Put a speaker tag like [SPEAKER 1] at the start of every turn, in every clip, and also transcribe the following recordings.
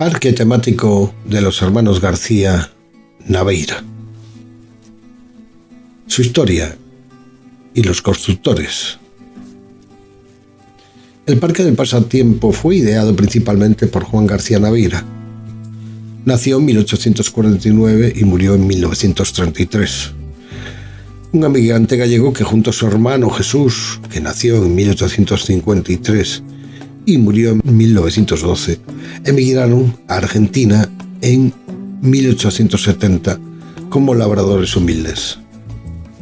[SPEAKER 1] Parque temático de los hermanos García Naveira. Su historia y los constructores. El Parque del Pasatiempo fue ideado principalmente por Juan García Naveira. Nació en 1849 y murió en 1933. Un emigrante gallego que junto a su hermano Jesús, que nació en 1853 y murió en 1912, emigraron a Argentina en 1870 como labradores humildes.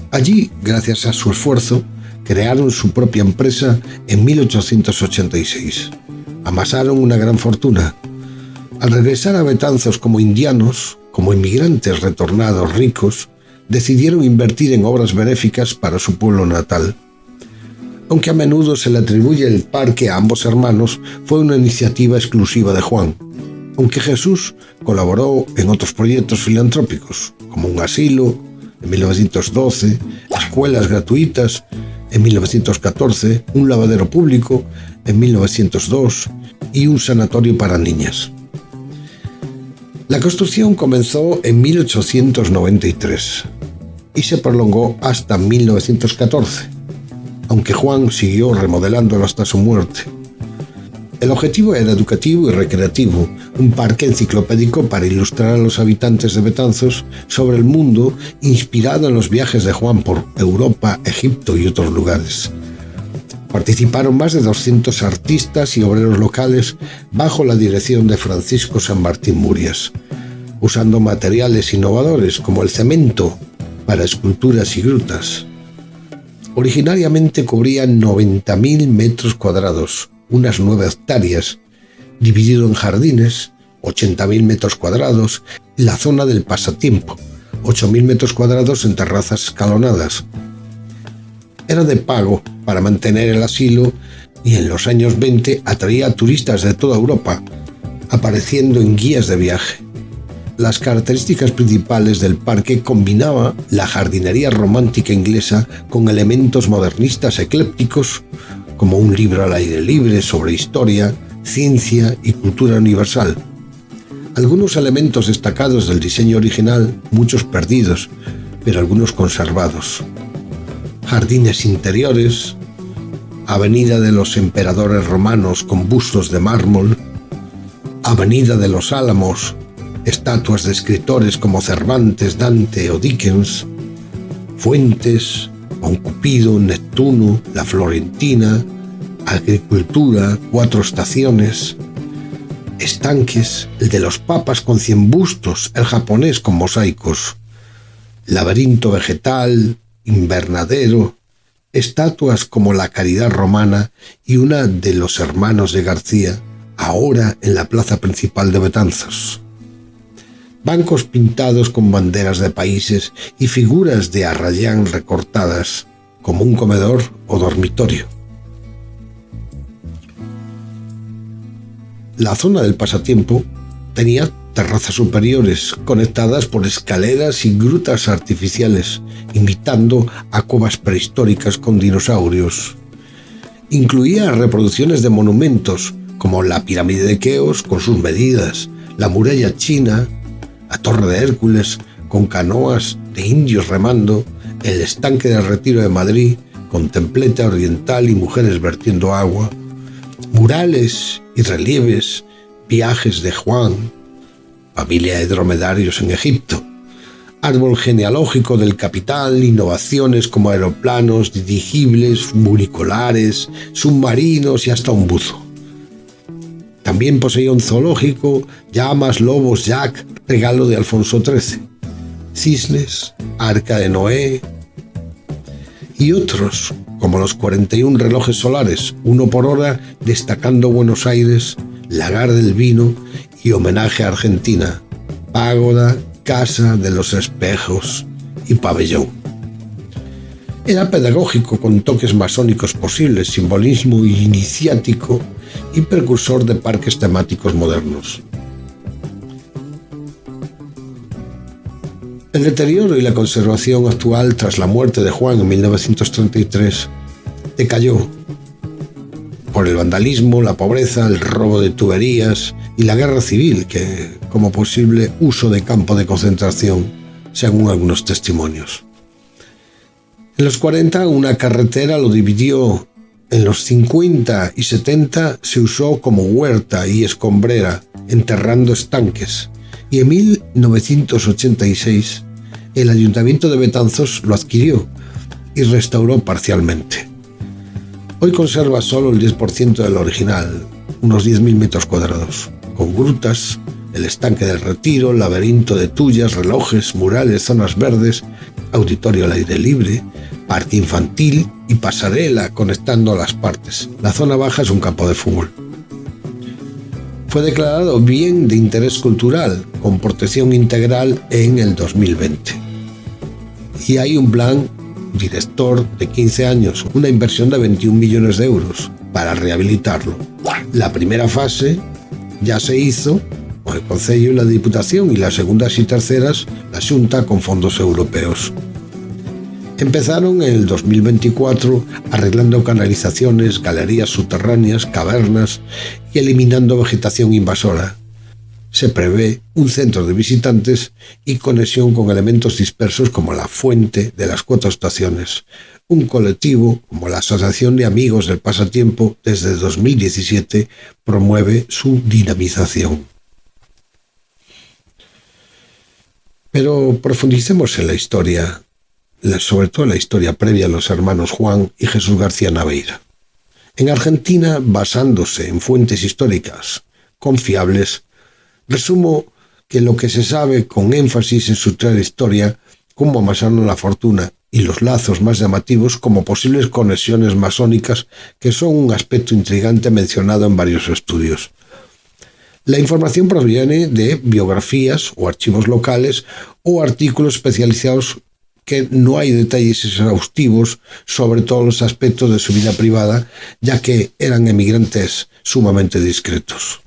[SPEAKER 1] Allí, gracias a su esfuerzo, crearon su propia empresa en 1886. Amasaron una gran fortuna. Al regresar a Betanzos como indianos, como inmigrantes retornados ricos, decidieron invertir en obras benéficas para su pueblo natal. Aunque a menudo se le atribuye el parque a ambos hermanos, fue una iniciativa exclusiva de Juan, aunque Jesús colaboró en otros proyectos filantrópicos, como un asilo en 1912, escuelas gratuitas en 1914, un lavadero público en 1902 y un sanatorio para niñas. La construcción comenzó en 1893 y se prolongó hasta 1914, aunque Juan siguió remodelándolo hasta su muerte. El objetivo era educativo y recreativo, un parque enciclopédico para ilustrar a los habitantes de Betanzos sobre el mundo, inspirado en los viajes de Juan por Europa, Egipto y otros lugares. Participaron más de 200 artistas y obreros locales bajo la dirección de Francisco San Martín Murias, usando materiales innovadores como el cemento para esculturas y grutas. Originariamente cubrían 90.000 metros cuadrados, unas 9 hectáreas, dividido en jardines, 80.000 metros cuadrados, y la zona del pasatiempo, 8.000 metros cuadrados en terrazas escalonadas. Era de pago para mantener el asilo y en los años 20 atraía a turistas de toda Europa, apareciendo en guías de viaje. Las características principales del parque combinaba la jardinería romántica inglesa con elementos modernistas eclépticos, como un libro al aire libre sobre historia, ciencia y cultura universal. Algunos elementos destacados del diseño original, muchos perdidos, pero algunos conservados. Jardines interiores, Avenida de los Emperadores Romanos con bustos de mármol, Avenida de los Álamos, estatuas de escritores como Cervantes, Dante o Dickens, fuentes, un Cupido, Neptuno, la Florentina, agricultura, 4 estaciones, estanques, el de los papas con 100 bustos, el japonés con mosaicos, laberinto vegetal, invernadero, estatuas como la Caridad Romana y una de los hermanos de García, ahora en la plaza principal de Betanzos. Bancos pintados con banderas de países y figuras de Arrayán recortadas, como un comedor o dormitorio. La zona del pasatiempo tenía terrazas superiores conectadas por escaleras y grutas artificiales, invitando a cuevas prehistóricas con dinosaurios. Incluía reproducciones de monumentos como la pirámide de Keops con sus medidas, la muralla china, la Torre de Hércules con canoas de indios remando, el estanque del Retiro de Madrid con templete oriental y mujeres vertiendo agua, murales y relieves, viajes de Juan, familia de dromedarios en Egipto, árbol genealógico del capital, innovaciones como aeroplanos, dirigibles, funiculares, submarinos y hasta un buzo. También poseía un zoológico, llamas, lobos, Jack, regalo de Alfonso XIII, cisnes, arca de Noé y otros, como los 41 relojes solares, uno por hora, destacando Buenos Aires, Lagar del Vino y homenaje a Argentina, Págoda, Casa de los Espejos y Pabellón. Era pedagógico con toques masónicos posibles, simbolismo iniciático y precursor de parques temáticos modernos. El deterioro y la conservación actual tras la muerte de Juan en 1933 decayó por el vandalismo, la pobreza, el robo de tuberías y la guerra civil, que como posible uso de campo de concentración, según algunos testimonios. En los 40 una carretera lo dividió. En los 50 y 70 se usó como huerta y escombrera, enterrando estanques. Y en 1986 el Ayuntamiento de Betanzos lo adquirió y restauró parcialmente. Hoy conserva solo el 10% del original, unos 10.000 metros cuadrados, con grutas, el estanque del Retiro, laberinto de tullas, relojes, murales, zonas verdes, auditorio al aire libre, parque infantil y pasarela conectando las partes. La zona baja es un campo de fútbol. Fue declarado bien de interés cultural con protección integral en el 2020. Y hay un plan director de 15 años, una inversión de 21 millones de euros para rehabilitarlo. La primera fase ya se hizo con el Concello y la Diputación, y las segundas y terceras la Xunta con fondos europeos. Empezaron en el 2024 arreglando canalizaciones, galerías subterráneas, cavernas y eliminando vegetación invasora. Se prevé un centro de visitantes y conexión con elementos dispersos como la fuente de las 4 estaciones. Un colectivo como la Asociación de Amigos del Pasatiempo desde 2017 promueve su dinamización. Pero profundicemos en la historia, sobre todo la historia previa a los hermanos Juan y Jesús García Naveira. En Argentina, basándose en fuentes históricas confiables, resumo que lo que se sabe con énfasis en su trayectoria, cómo amasaron la fortuna y los lazos más llamativos como posibles conexiones masónicas, que son un aspecto intrigante mencionado en varios estudios. La información proviene de biografías o archivos locales o artículos especializados que no hay detalles exhaustivos sobre todos los aspectos de su vida privada, ya que eran emigrantes sumamente discretos.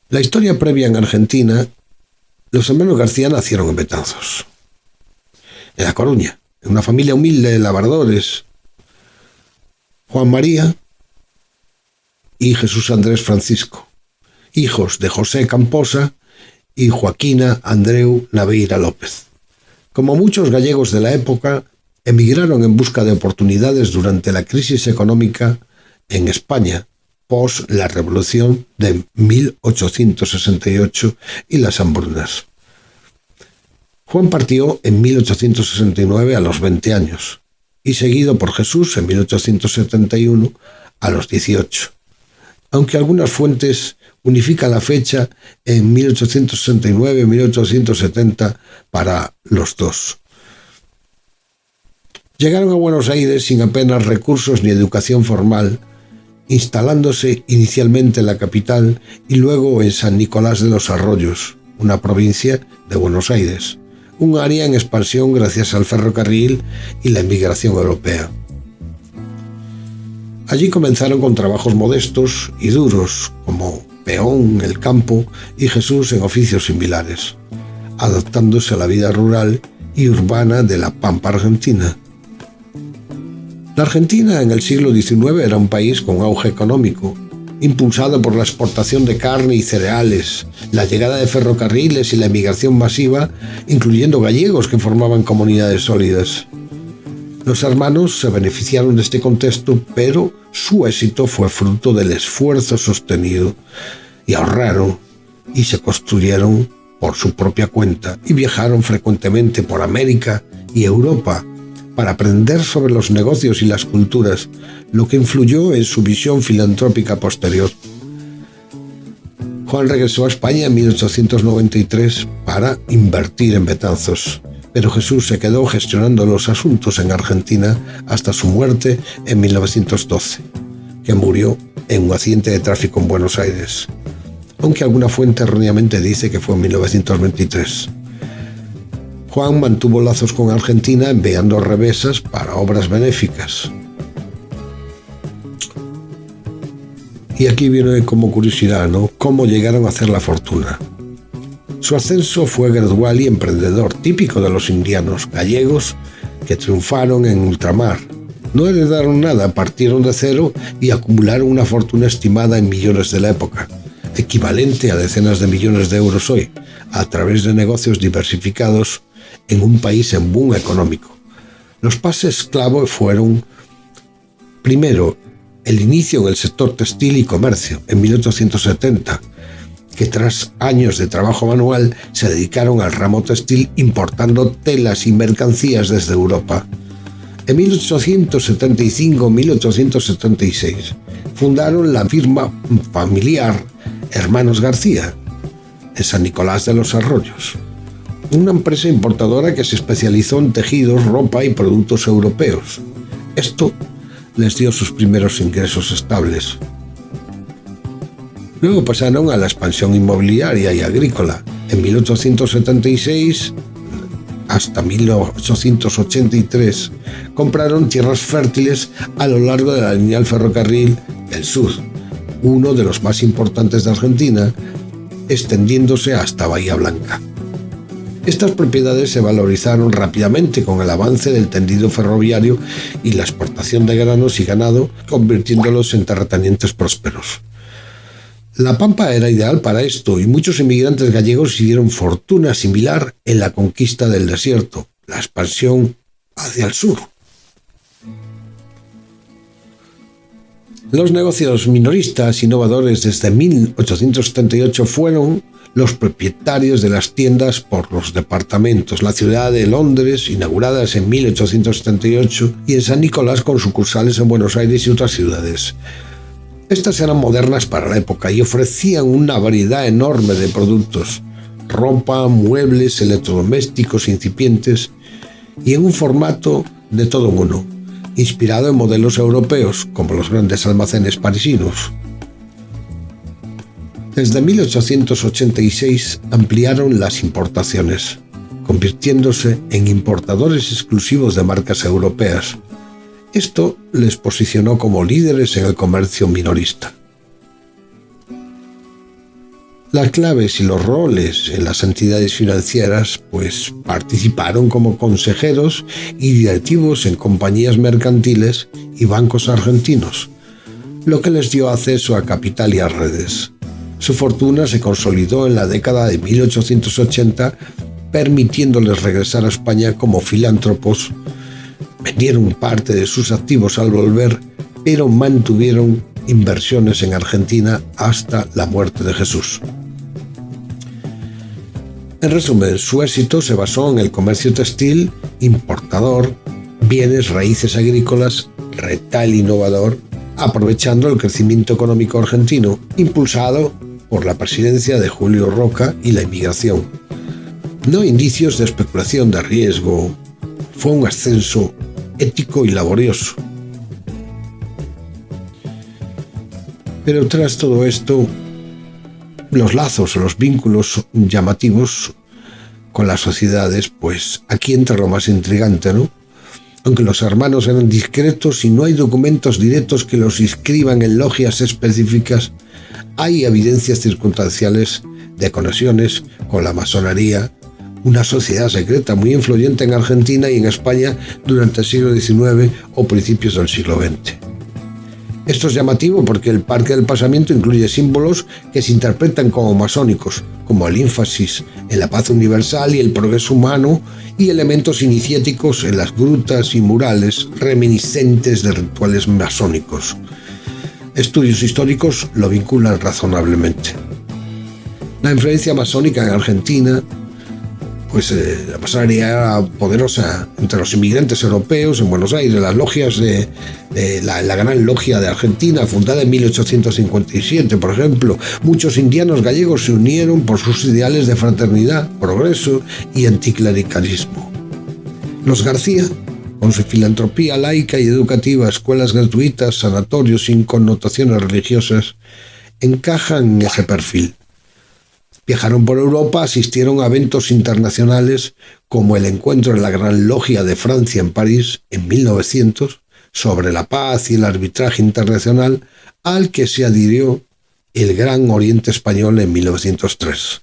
[SPEAKER 1] La historia previa en Argentina, los hermanos García nacieron en Betanzos, en La Coruña, en una familia humilde de labradores. Juan María y Jesús Andrés Francisco, hijos de José Camposa y Joaquina Andreu Naveira López. Como muchos gallegos de la época, emigraron en busca de oportunidades durante la crisis económica en España, pos la Revolución de 1868 y las hambrunas. Juan partió en 1869 a los 20 años y seguido por Jesús en 1871 a los 18. Aunque algunas fuentes unifican la fecha en 1869-1870 para los dos. Llegaron a Buenos Aires sin apenas recursos ni educación formal, instalándose inicialmente en la capital y luego en San Nicolás de los Arroyos, una provincia de Buenos Aires, un área en expansión gracias al ferrocarril y la inmigración europea. Allí comenzaron con trabajos modestos y duros, como peón en el campo y Jesús en oficios similares, adaptándose a la vida rural y urbana de la pampa argentina. La Argentina en el siglo XIX era un país con auge económico, impulsado por la exportación de carne y cereales, la llegada de ferrocarriles y la emigración masiva, incluyendo gallegos que formaban comunidades sólidas. Los hermanos se beneficiaron de este contexto, pero su éxito fue fruto del esfuerzo sostenido, y ahorraron y se construyeron por su propia cuenta y viajaron frecuentemente por América y Europa para aprender sobre los negocios y las culturas, lo que influyó en su visión filantrópica posterior. Juan regresó a España en 1893 para invertir en Betanzos, pero Jesús se quedó gestionando los asuntos en Argentina hasta su muerte en 1912, que murió en un accidente de tráfico en Buenos Aires, aunque alguna fuente erróneamente dice que fue en 1923. Juan mantuvo lazos con Argentina enviando remesas para obras benéficas. Y aquí viene como curiosidad, ¿no?, cómo llegaron a hacer la fortuna. Su ascenso fue gradual y emprendedor, típico de los indianos gallegos que triunfaron en ultramar, No heredaron nada, partieron de cero y acumularon una fortuna estimada en millones de la época, equivalente a decenas de millones de euros hoy, a través de negocios diversificados en un país en boom económico. Los pases clave fueron, primero, el inicio en el sector textil y comercio, en 1870, que tras años de trabajo manual se dedicaron al ramo textil importando telas y mercancías desde Europa. En 1875-1876 fundaron la firma familiar Hermanos García, en San Nicolás de los Arroyos, una empresa importadora que se especializó en tejidos, ropa y productos europeos. Esto les dio sus primeros ingresos estables. Luego pasaron a la expansión inmobiliaria y agrícola. En 1876 hasta 1883 compraron tierras fértiles a lo largo de la línea del ferrocarril del Sur, uno de los más importantes de Argentina, extendiéndose hasta Bahía Blanca. Estas propiedades se valorizaron rápidamente con el avance del tendido ferroviario y la exportación de granos y ganado, convirtiéndolos en terratenientes prósperos. La Pampa era ideal para esto y muchos inmigrantes gallegos hicieron fortuna similar en la conquista del desierto, la expansión hacia el sur. Los negocios minoristas innovadores desde 1878 fueron los propietarios de las tiendas por los departamentos, la ciudad de Londres, inauguradas en 1878, y en San Nicolás con sucursales en Buenos Aires y otras ciudades. Estas eran modernas para la época y ofrecían una variedad enorme de productos, ropa, muebles, electrodomésticos incipientes y en un formato de todo en uno, inspirado en modelos europeos como los grandes almacenes parisinos. Desde 1886 ampliaron las importaciones, convirtiéndose en importadores exclusivos de marcas europeas. Esto les posicionó como líderes en el comercio minorista. Las claves y los roles en las entidades financieras participaron como consejeros y directivos en compañías mercantiles y bancos argentinos, lo que les dio acceso a capital y a redes. Su fortuna se consolidó en la década de 1880, permitiéndoles regresar a España como filántropos. Vendieron parte de sus activos al volver, pero mantuvieron inversiones en Argentina hasta la muerte de Jesús. En resumen, su éxito se basó en el comercio textil, importador, bienes raíces agrícolas, retail innovador, aprovechando el crecimiento económico argentino, impulsado por la presidencia de Julio Roca y la inmigración. No indicios de especulación de riesgo. Fue un ascenso ético y laborioso. Pero tras todo esto, los lazos o los vínculos llamativos con las sociedades, aquí entra lo más intrigante, ¿no? Aunque los hermanos eran discretos y no hay documentos directos que los inscriban en logias específicas, hay evidencias circunstanciales de conexiones con la masonería, una sociedad secreta muy influyente en Argentina y en España durante el siglo XIX o principios del siglo XX. Esto es llamativo porque el Parque del Pasamiento incluye símbolos que se interpretan como masónicos, como el énfasis en la paz universal y el progreso humano, y elementos iniciáticos en las grutas y murales reminiscentes de rituales masónicos. Estudios históricos lo vinculan razonablemente. La influencia masónica en Argentina, la masonería era poderosa entre los inmigrantes europeos en Buenos Aires. Las logias de la Gran Logia de Argentina, fundada en 1857, por ejemplo, muchos indianos gallegos se unieron por sus ideales de fraternidad, progreso y anticlericalismo. Los García, con su filantropía laica y educativa, escuelas gratuitas, sanatorios sin connotaciones religiosas, encajan en ese perfil. Viajaron por Europa, asistieron a eventos internacionales como el encuentro en la Gran Logia de Francia en París en 1900 sobre la paz y el arbitraje internacional, al que se adhirió el Gran Oriente Español en 1903.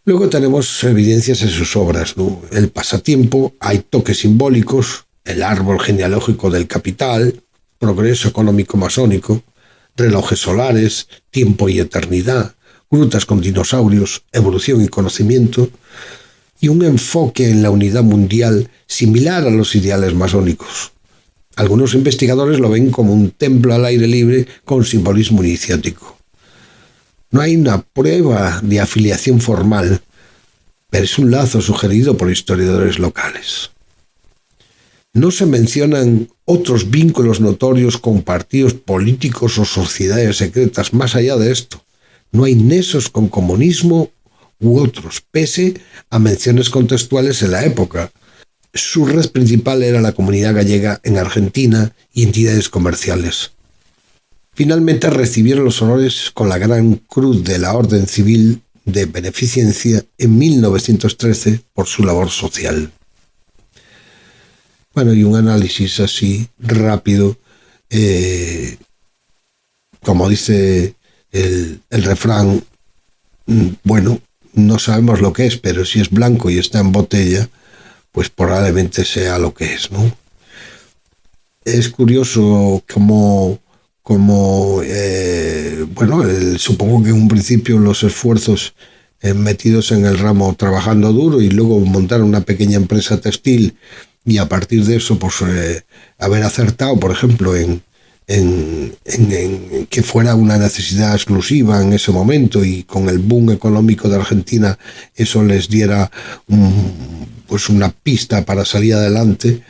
[SPEAKER 1] Luego tenemos evidencias en sus obras, ¿no? El pasatiempo, hay toques simbólicos, el árbol genealógico del capital, progreso económico masónico, relojes solares, tiempo y eternidad, grutas con dinosaurios, evolución y conocimiento, y un enfoque en la unidad mundial similar a los ideales masónicos. Algunos investigadores lo ven como un templo al aire libre con simbolismo iniciático. No hay una prueba de afiliación formal, pero es un lazo sugerido por historiadores locales. No se mencionan otros vínculos notorios con partidos políticos o sociedades secretas más allá de esto. No hay nexos con comunismo u otros, pese a menciones contextuales en la época. Su red principal era la comunidad gallega en Argentina y entidades comerciales. Finalmente recibieron los honores con la Gran Cruz de la Orden Civil de Beneficencia en 1913 por su labor social. Bueno, y un análisis así rápido, como dice el refrán, bueno, no sabemos lo que es, pero si es blanco y está en botella, pues probablemente sea lo que es, ¿no? Es curioso como supongo que en un principio los esfuerzos metidos en el ramo trabajando duro y luego montar una pequeña empresa textil y a partir de eso pues haber acertado, por ejemplo, en que fuera una necesidad exclusiva en ese momento y con el boom económico de Argentina eso les diera una pista para salir adelante.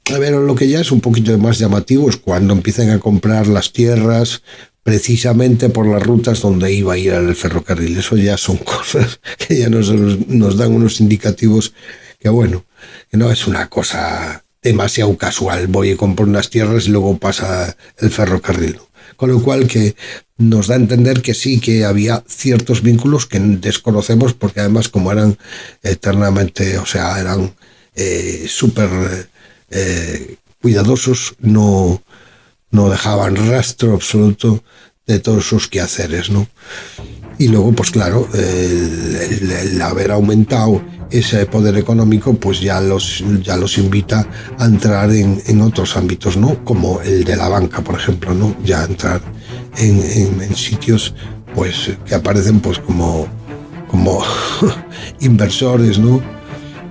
[SPEAKER 1] Pero lo que ya es un poquito más llamativo es cuando empiezan a comprar las tierras precisamente por las rutas donde iba a ir el ferrocarril. Eso ya son cosas que ya nos dan unos indicativos que bueno, que no es una cosa demasiado casual. Voy y compro unas tierras y luego pasa el ferrocarril. Con lo cual que nos da a entender que sí que había ciertos vínculos que desconocemos porque además como eran eternamente, o sea, eran súper cuidadosos, no dejaban rastro absoluto de todos sus quehaceres, ¿no? Y luego, pues claro, el haber aumentado ese poder económico, pues ya los invita a entrar en otros ámbitos, ¿no? Como el de la banca, por ejemplo, ¿no? Ya entrar en sitios, pues, que aparecen, pues, como inversores, ¿no?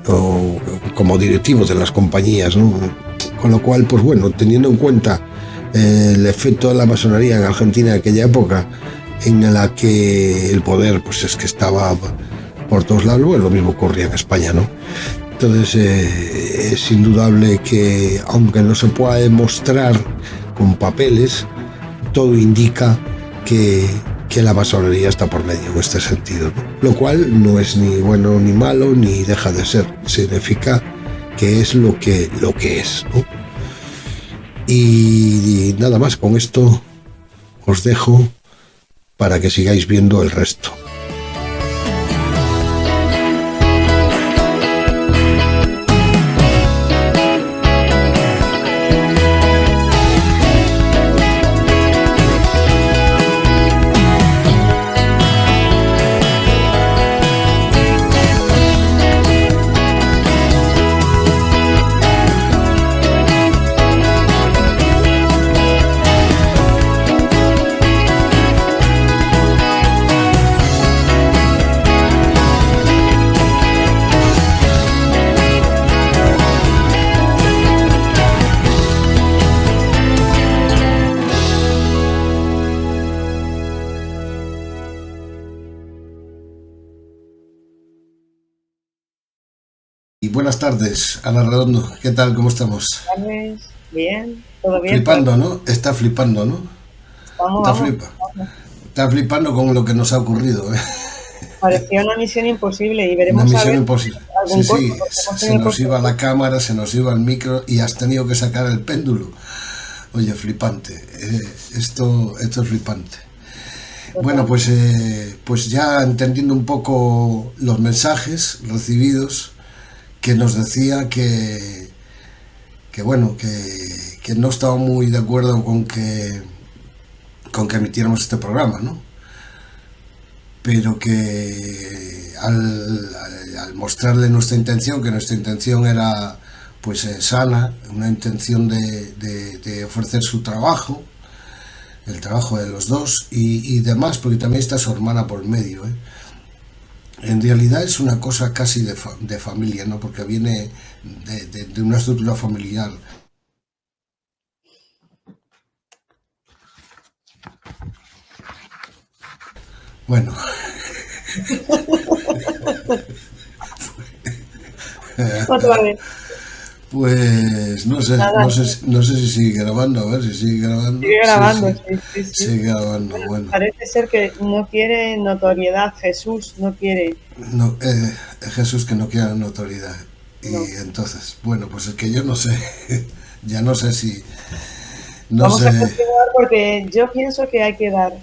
[SPEAKER 1] O como directivos de las compañías, ¿no? Con lo cual, pues bueno, teniendo en cuenta el efecto de la masonería en Argentina en aquella época, en la que el poder, pues es que estaba por todos lados, bueno, lo mismo ocurría en España, ¿no? Entonces, es indudable que, aunque no se pueda demostrar con papeles, todo indica que la masonería está por medio en este sentido, ¿no? Lo cual no es ni bueno ni malo, ni deja de ser. Significa que es lo que es, ¿no? Y nada más, con esto os dejo para que sigáis viendo el resto. Y buenas tardes, Ana Redondo. ¿Qué tal? ¿Cómo estamos?
[SPEAKER 2] Bien, todo bien.
[SPEAKER 1] Flipando, ¿no? Está flipando, ¿no? Está flipando con lo que nos ha ocurrido, ¿eh?
[SPEAKER 2] Parecía una misión imposible y
[SPEAKER 1] Una
[SPEAKER 2] veremos a
[SPEAKER 1] misión
[SPEAKER 2] ver
[SPEAKER 1] imposible.
[SPEAKER 2] algún
[SPEAKER 1] Sí,
[SPEAKER 2] corto,
[SPEAKER 1] sí,
[SPEAKER 2] porque hemos
[SPEAKER 1] se
[SPEAKER 2] tenido
[SPEAKER 1] nos iba
[SPEAKER 2] cortos.
[SPEAKER 1] la cámara, se nos iba el micro y has tenido que sacar el péndulo. Oye, flipante. Esto es flipante. Bueno, pues ya entendiendo un poco los mensajes recibidos, que nos decía que no estaba muy de acuerdo con que emitiéramos este programa, ¿no? pero que al mostrarle nuestra intención, que nuestra intención era pues sana, una intención de ofrecer su trabajo, el trabajo de los dos y demás, porque también está su hermana por el medio, ¿eh? En realidad es una cosa casi de familia, ¿no? Porque viene de una estructura familiar. Bueno,
[SPEAKER 2] Otra vez.
[SPEAKER 1] pues no sé,
[SPEAKER 2] Nada,
[SPEAKER 1] no sé si sigue grabando, a ver si sigue grabando.
[SPEAKER 2] sigue
[SPEAKER 1] Sí,
[SPEAKER 2] grabando,
[SPEAKER 1] sí,
[SPEAKER 2] sí, sí, sí.
[SPEAKER 1] sigue grabando,
[SPEAKER 2] Bueno,
[SPEAKER 1] bueno.
[SPEAKER 2] parece ser que no quiere notoriedad, Jesús no quiere,
[SPEAKER 1] No, Jesús que no quiera notoriedad.
[SPEAKER 2] no.
[SPEAKER 1] Y entonces, bueno, pues es que yo no sé, ya no sé si, no
[SPEAKER 2] Vamos a
[SPEAKER 1] sé,
[SPEAKER 2] continuar porque yo pienso que hay que dar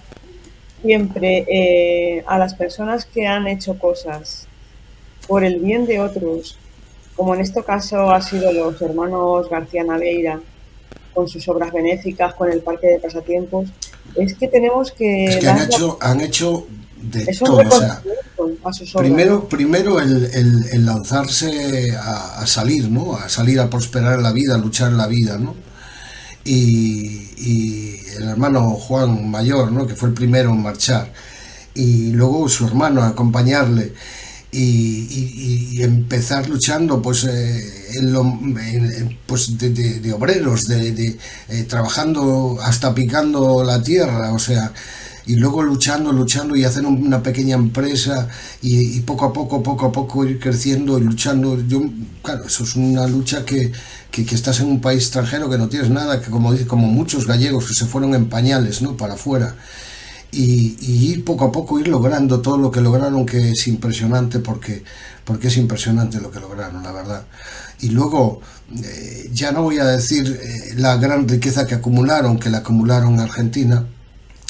[SPEAKER 2] siempre a las personas que han hecho cosas por el bien de otros, como en este caso ha sido los hermanos García Naveira, con sus obras benéficas, con el parque de pasatiempos, es que tenemos
[SPEAKER 1] es
[SPEAKER 2] que
[SPEAKER 1] que
[SPEAKER 2] dar,
[SPEAKER 1] han hecho de
[SPEAKER 2] es un
[SPEAKER 1] todo, o sea,
[SPEAKER 2] reconocimiento a sus obras.
[SPEAKER 1] primero el lanzarse a salir, ¿no? A salir a prosperar en la vida, a luchar en la vida, ¿no? Y el hermano Juan Mayor, ¿no? Que fue el primero en marchar, y luego su hermano a acompañarle y empezar luchando pues pues de obreros trabajando hasta picando la tierra, o sea, y luego luchando y hacer una pequeña empresa y poco a poco ir creciendo y luchando. Yo, claro, eso es una lucha que estás en un país extranjero, que no tienes nada, que como muchos gallegos que se fueron en pañales, ¿no? Para afuera. Y ir poco a poco ir logrando todo lo que lograron, que es impresionante, porque es impresionante lo que lograron, la verdad. Y luego, ya no voy a decir la gran riqueza que la acumularon en Argentina,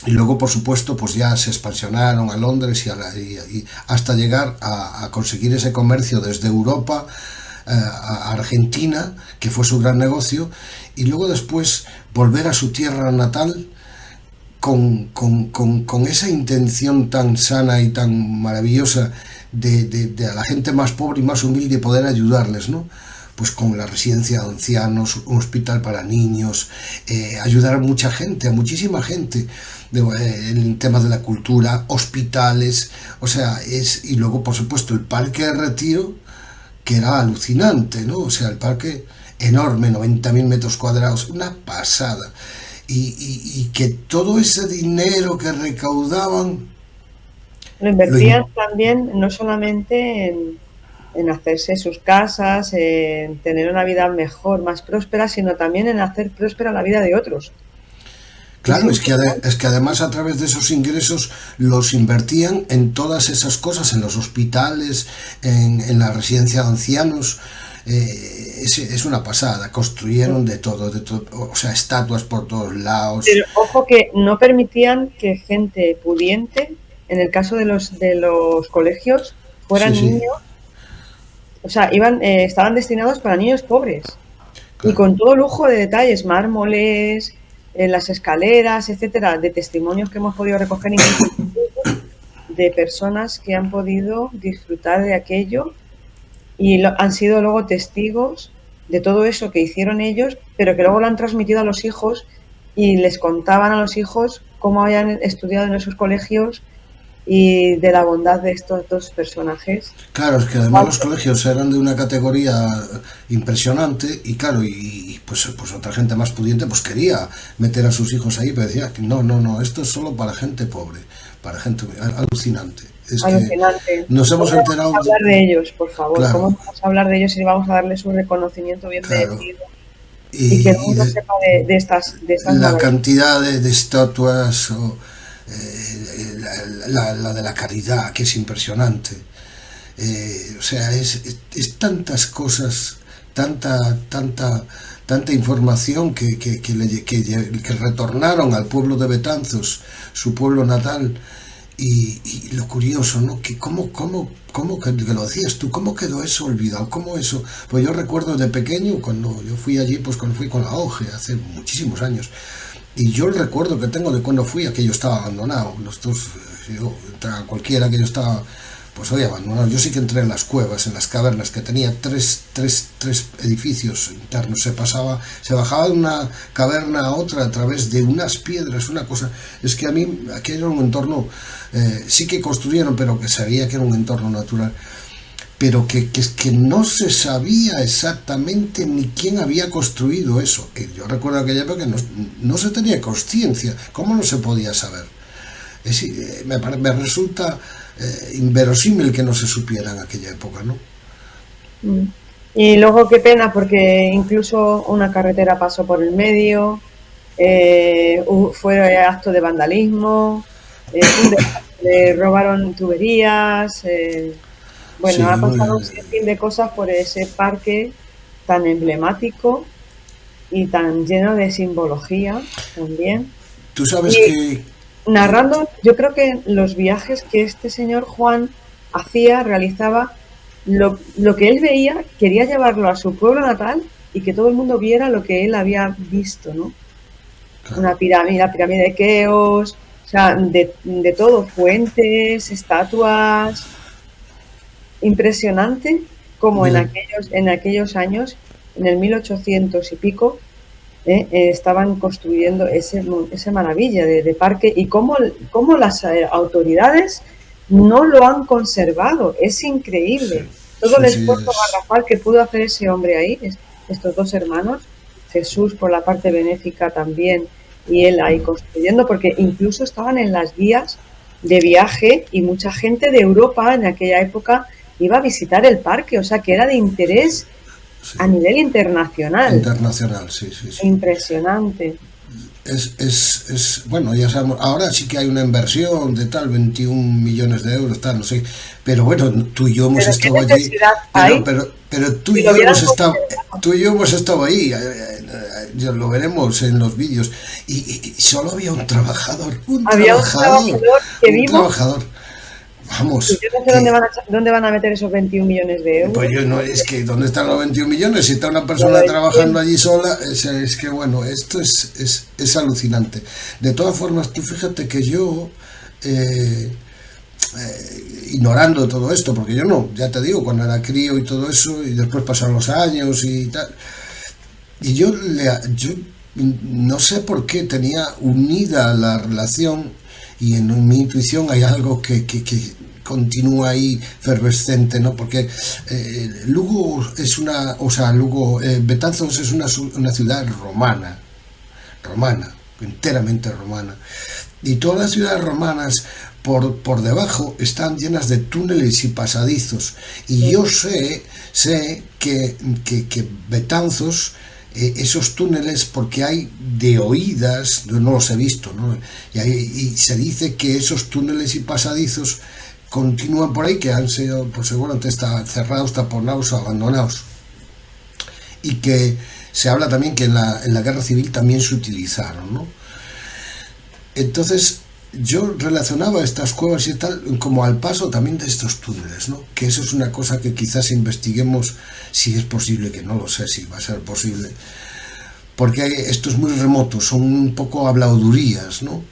[SPEAKER 1] y luego por supuesto pues ya se expansionaron a Londres y hasta llegar a conseguir ese comercio desde Europa a Argentina, que fue su gran negocio, y luego después volver a su tierra natal con esa intención tan sana y tan maravillosa de a la gente más pobre y más humilde poder ayudarles, ¿no? Pues con la residencia de ancianos, un hospital para niños, ayudar a mucha gente, a muchísima gente, en temas de la cultura, hospitales, o sea, y luego por supuesto el parque de retiro, que era alucinante, ¿no? O sea, el parque enorme, 90.000 metros cuadrados, una pasada. Y que todo ese dinero que recaudaban
[SPEAKER 2] Lo
[SPEAKER 1] lo
[SPEAKER 2] invertían también no solamente en hacerse sus casas, en tener una vida mejor, más próspera, sino también en hacer próspera la vida de otros. Es
[SPEAKER 1] claro,
[SPEAKER 2] importante.
[SPEAKER 1] es que además a través de esos ingresos los invertían en todas esas cosas, en los hospitales, en la residencia de ancianos. Es una pasada, construyeron de todo, o sea, estatuas por todos lados.
[SPEAKER 2] Pero ojo que no permitían que gente pudiente, en el caso de los colegios,
[SPEAKER 1] Sí,
[SPEAKER 2] fueran
[SPEAKER 1] sí,
[SPEAKER 2] niños, o sea, estaban destinados para niños pobres y
[SPEAKER 1] claro.
[SPEAKER 2] con todo lujo de detalles, mármoles, en las escaleras, etcétera, de testimonios que hemos podido recoger incluso de personas que han podido disfrutar de aquello y han sido luego testigos de todo eso que hicieron ellos, pero que luego lo han transmitido a los hijos y les contaban a los hijos cómo habían estudiado en esos colegios y de la bondad de estos dos personajes.
[SPEAKER 1] Claro, es que además los colegios eran de una categoría impresionante y claro, pues otra gente más pudiente pues quería meter a sus hijos ahí, pero decía que no, esto es solo para gente pobre, para gente alucinante. Es que
[SPEAKER 2] Alucinante.
[SPEAKER 1] nos hemos
[SPEAKER 2] ¿Cómo vamos
[SPEAKER 1] enterado,
[SPEAKER 2] a hablar de ellos, por favor? ¿Cómo
[SPEAKER 1] claro,
[SPEAKER 2] vamos a hablar de ellos si vamos a darles un reconocimiento bien
[SPEAKER 1] claro,
[SPEAKER 2] merecido y que el
[SPEAKER 1] y
[SPEAKER 2] mundo sepa de estas
[SPEAKER 1] la
[SPEAKER 2] maravillas?
[SPEAKER 1] cantidad de estatuas, la de la caridad, que es impresionante. O sea, es tantas cosas, tanta información que retornaron al pueblo de Betanzos, su pueblo natal, y lo curioso, ¿no? Que cómo que lo decías tú, cómo quedó eso olvidado, cómo eso. Pues yo recuerdo de pequeño, cuando yo fui allí, pues cuando fui con la OGE, hace muchísimos años, Y yo el recuerdo que tengo de cuando fui, aquello estaba abandonado. Cualquiera, aquello estaba, pues hoy abandonado. Yo sí que entré en las cuevas, en las cavernas, que tenía tres edificios internos. Se bajaba de una caverna a otra a través de unas piedras, una cosa. Es que a mí, aquello era un entorno, sí que construyeron, pero que sabía que era un entorno natural. Pero que no se sabía exactamente ni quién había construido eso. Yo recuerdo aquella época que no se tenía consciencia. ¿Cómo no se podía saber? Me resulta inverosímil que no se supiera en aquella época, ¿no?
[SPEAKER 2] Y luego qué pena, porque incluso una carretera pasó por el medio, fue acto de vandalismo, le robaron tuberías. Bueno, ha
[SPEAKER 1] Sí,
[SPEAKER 2] pasado un sinfín de cosas por ese parque tan emblemático y tan lleno de simbología también.
[SPEAKER 1] tú sabes
[SPEAKER 2] Y
[SPEAKER 1] que
[SPEAKER 2] narrando, yo creo que los viajes que este señor Juan realizaba, lo que él veía, quería llevarlo a su pueblo natal y que todo el mundo viera lo que él había visto, ¿no?
[SPEAKER 1] claro,
[SPEAKER 2] Una pirámide, la pirámide de Keops, o sea, de todo, fuentes, estatuas. Impresionante como
[SPEAKER 1] mira,
[SPEAKER 2] en aquellos años, en el 1800 y pico, estaban construyendo esa maravilla de parque y cómo las autoridades no lo han conservado. Es
[SPEAKER 1] sí,
[SPEAKER 2] increíble. Todo el
[SPEAKER 1] sí, sí,
[SPEAKER 2] esfuerzo garrafal que pudo hacer ese hombre ahí, estos dos hermanos, Jesús por la parte benéfica también, y él ahí construyendo, porque incluso estaban en las guías de viaje y mucha gente de Europa en aquella época iba a visitar el parque, o sea que era de interés
[SPEAKER 1] sí.
[SPEAKER 2] a nivel internacional.
[SPEAKER 1] Internacional, sí, sí, sí.
[SPEAKER 2] Impresionante.
[SPEAKER 1] Bueno, ya sabemos, ahora sí que hay una inversión de tal, 21 millones de euros, tal, no sé, pero bueno, tú y yo hemos
[SPEAKER 2] Pero qué
[SPEAKER 1] estado allí,
[SPEAKER 2] necesidad hay
[SPEAKER 1] pero
[SPEAKER 2] si lo hubieran considerado.
[SPEAKER 1] tú y yo hemos estado ahí, ya lo veremos en los vídeos, y solo había
[SPEAKER 2] Había un trabajador que
[SPEAKER 1] un
[SPEAKER 2] vimos,
[SPEAKER 1] trabajador,
[SPEAKER 2] y
[SPEAKER 1] vamos,
[SPEAKER 2] yo no sé
[SPEAKER 1] que
[SPEAKER 2] dónde van a meter esos 21 millones de
[SPEAKER 1] pues
[SPEAKER 2] euros.
[SPEAKER 1] yo no, es que ¿dónde están los 21 millones? Si está una
[SPEAKER 2] No lo
[SPEAKER 1] persona trabajando
[SPEAKER 2] entiendo.
[SPEAKER 1] allí sola, es que bueno, esto es alucinante. De todas formas, tú fíjate que yo, eh, ignorando todo esto, porque yo no, ya te digo, cuando era crío y todo eso, y después pasaron los años y tal, y yo no sé por qué tenía unida la relación y en mi intuición hay algo que continúa ahí fervescente, ¿no? Porque Lugo es Betanzos es una ciudad romana, enteramente romana. Y todas las ciudades romanas por debajo están llenas de túneles y pasadizos. Y yo sé que Betanzos, esos túneles, porque hay de oídas, yo no los he visto, ¿no? Y se dice que esos túneles y pasadizos continúan por ahí, que han sido, por seguramente, está cerrados, taponados o abandonados. Y que se habla también que en la guerra civil también se utilizaron, ¿no? Entonces, yo relacionaba estas cuevas y tal como al paso también de estos túneles, ¿no? Que eso es una cosa que quizás investiguemos si es posible, que no lo sé si va a ser posible, porque esto es muy remoto, son un poco habladurías, ¿no?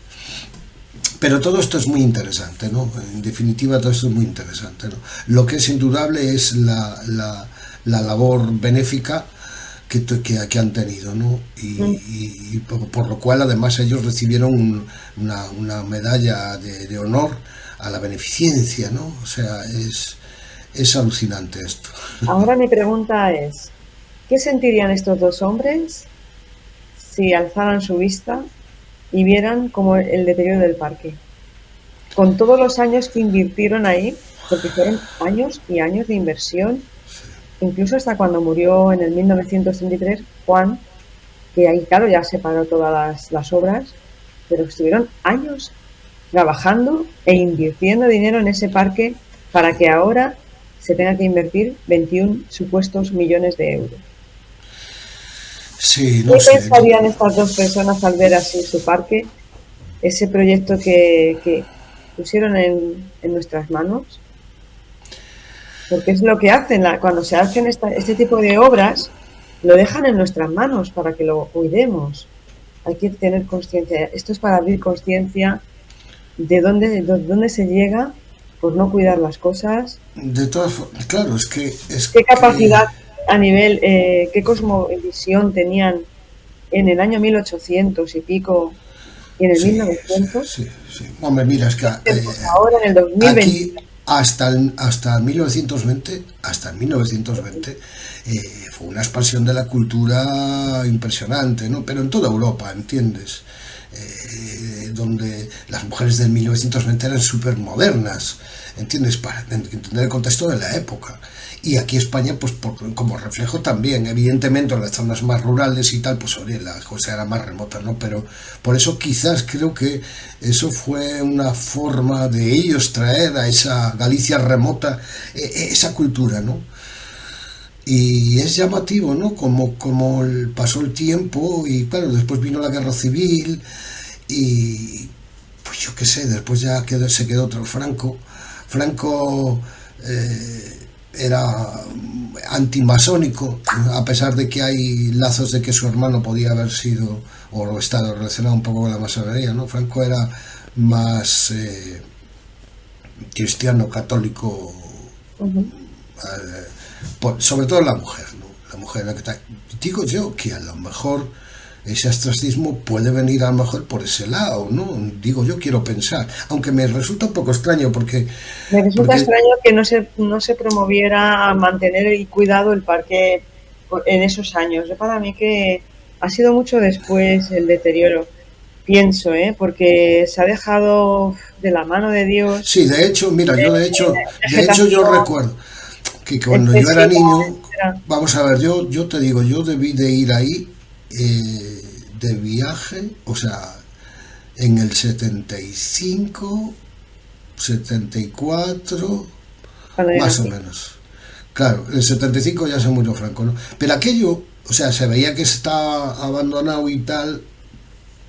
[SPEAKER 1] Pero todo esto es muy interesante, ¿no? En definitiva, todo esto es muy interesante, ¿no? Lo que es indudable es la labor benéfica que han tenido, ¿no? Y por lo cual además ellos recibieron una medalla de honor a la beneficencia, ¿no? O sea, es alucinante esto.
[SPEAKER 2] Ahora mi pregunta es, ¿qué sentirían estos dos hombres si alzaran su vista y vieran como el deterioro del parque? Con todos los años que invirtieron ahí, porque fueron años y años de inversión, incluso hasta cuando murió en el 1933 Juan, que ahí claro ya se paró todas las obras, pero estuvieron años trabajando e invirtiendo dinero en ese parque para que ahora se tenga que invertir 21 supuestos millones de euros.
[SPEAKER 1] Sí,
[SPEAKER 2] ¿Qué
[SPEAKER 1] no sé.
[SPEAKER 2] pensarían estas dos personas al ver así su parque, ese proyecto que pusieron en nuestras manos? Porque es lo que hacen, cuando se hacen este tipo de obras, lo dejan en nuestras manos para que lo cuidemos. hay que tener conciencia. Esto es para abrir conciencia de dónde se llega por no cuidar las cosas.
[SPEAKER 1] De todas formas, claro,
[SPEAKER 2] ¿Qué capacidad a nivel, qué cosmovisión tenían en el año 1800 y pico y en el 1900?
[SPEAKER 1] Sí. Hombre, mira, es que
[SPEAKER 2] ahora en el 2020.
[SPEAKER 1] Aquí hasta 1920, fue una expansión de la cultura impresionante, ¿no? Pero en toda Europa, ¿entiendes? Donde las mujeres del 1920 eran súper modernas, ¿entiendes? Para entender el contexto de la época. Y aquí España, pues como reflejo también, evidentemente en las zonas más rurales y tal, pues oye, la cosa era más remota, ¿no? Pero por eso quizás creo que eso fue una forma de ellos traer a esa Galicia remota esa cultura, ¿no? Y es llamativo, ¿no? Como pasó el tiempo y claro, después vino la guerra civil y pues yo qué sé, después ya se quedó otro Franco. Franco era antimasónico, a pesar de que hay lazos de que su hermano podía haber sido o estado relacionado un poco con la masonería, ¿no? Franco era más cristiano, católico, sobre todo la mujer, ¿no? La mujer, digo yo que a lo mejor ese ostracismo puede venir a lo mejor por ese lado, ¿no? Digo yo, quiero pensar, aunque me resulta un poco extraño porque...
[SPEAKER 2] Me resulta extraño que no se promoviera a mantener y cuidado el parque en esos años. Para mí que ha sido mucho después el deterioro, pienso, porque se ha dejado de la mano de Dios.
[SPEAKER 1] Sí, de hecho, mira, yo yo recuerdo que cuando yo era niño, vamos a ver, yo te digo, yo debí de ir ahí de viaje, o sea, en el 75, 74, más o menos. Claro, en el 75 ya se murió Franco, ¿no? Pero aquello, o sea, se veía que está abandonado y tal,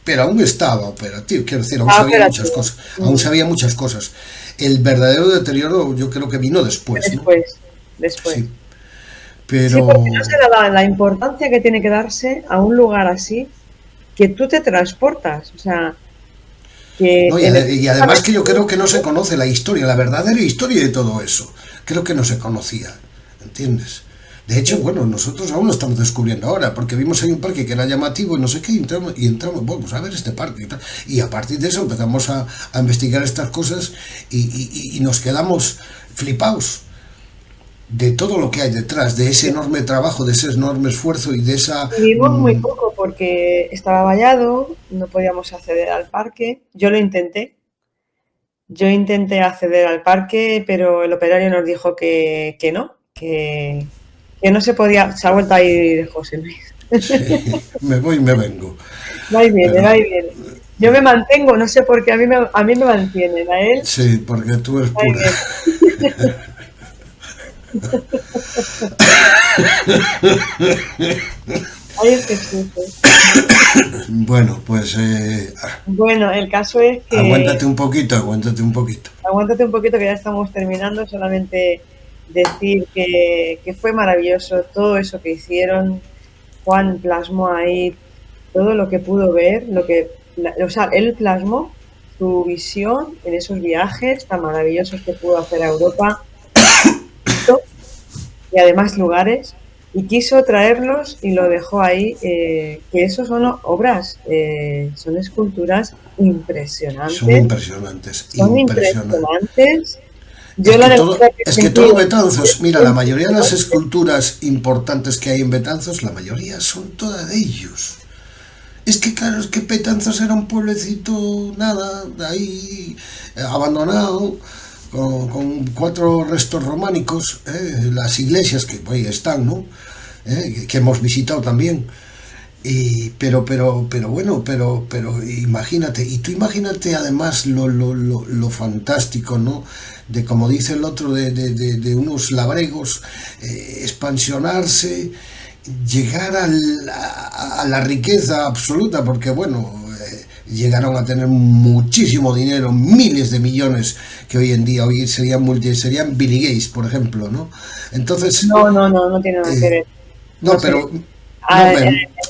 [SPEAKER 1] pero aún estaba operativo, quiero decir, aún sabía muchas cosas, aún sabía muchas cosas. El verdadero deterioro yo creo que vino después, ¿no?
[SPEAKER 2] Después.
[SPEAKER 1] Sí. Pero...
[SPEAKER 2] Sí, porque no se le da la importancia que tiene que darse a un lugar así, que tú te transportas, o sea... Que
[SPEAKER 1] no, y además que yo creo que no se conoce la historia, la verdadera historia de todo eso. Creo que no se conocía, ¿entiendes? De hecho, bueno, nosotros aún lo estamos descubriendo ahora, porque vimos ahí un parque que era llamativo y no sé qué, y entramos, vamos a ver este parque y tal. Y a partir de eso empezamos a investigar estas cosas y nos quedamos flipados de todo lo que hay detrás, de ese enorme trabajo, de ese enorme esfuerzo y de esa...
[SPEAKER 2] Vivimos muy poco porque estaba vallado, no podíamos acceder al parque. Yo intenté acceder al parque, pero el operario nos dijo que no, que no se podía. Se ha vuelto a ir José Luis.
[SPEAKER 1] Sí, me voy y me vengo.
[SPEAKER 2] Va y viene. Yo me mantengo, no sé por qué a mí me mantienen, a él.
[SPEAKER 1] Sí, porque tú eres pura. Bueno, pues...
[SPEAKER 2] Bueno, el caso es que...
[SPEAKER 1] Aguántate un poquito.
[SPEAKER 2] Aguántate un poquito que ya estamos terminando. Solamente decir que fue maravilloso todo eso que hicieron. Juan plasmó ahí todo lo que pudo ver, o sea, él plasmó su visión en esos viajes tan maravillosos que pudo hacer a Europa y además lugares, y quiso traerlos y lo dejó ahí, que esos son obras, son esculturas impresionantes.
[SPEAKER 1] Son impresionantes. Es que todo Betanzos, mira, la mayoría de las esculturas importantes que hay en Betanzos, la mayoría son todas de ellos. Es que claro, es que Betanzos era un pueblecito, nada, ahí abandonado, con 4 restos románicos, las iglesias que ahí están, ¿no? Que hemos visitado también. Pero bueno, pero imagínate, y tú imagínate además lo fantástico, ¿no? De como dice el otro, de unos labregos, expansionarse, llegar a la riqueza absoluta, porque bueno, llegaron a tener muchísimo dinero, miles de millones, que hoy en día serían Billy Gates, por ejemplo, ¿no? Entonces...
[SPEAKER 2] No tiene nada que ver.
[SPEAKER 1] No, pero...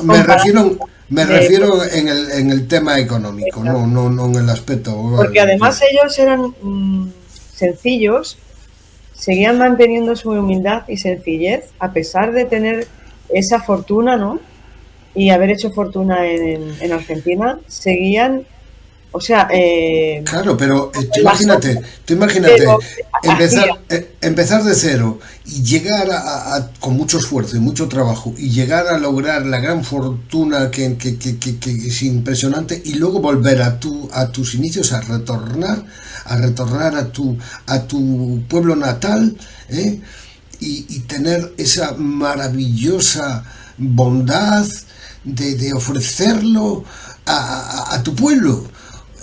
[SPEAKER 1] me refiero Me refiero en el tema económico, no en el aspecto.
[SPEAKER 2] Porque
[SPEAKER 1] Vale,
[SPEAKER 2] además ellos eran sencillos, seguían manteniendo su humildad y sencillez a pesar de tener esa fortuna, ¿no? Y haber hecho fortuna en Argentina, seguían, o sea,
[SPEAKER 1] claro, pero
[SPEAKER 2] la sombra,
[SPEAKER 1] tú imagínate
[SPEAKER 2] pero hacían.
[SPEAKER 1] empezar de cero y llegar con mucho esfuerzo y mucho trabajo y llegar a lograr la gran fortuna que es impresionante y luego volver a tus inicios a retornar a tu pueblo natal, ¿eh? Y tener esa maravillosa bondad de ofrecerlo a tu pueblo.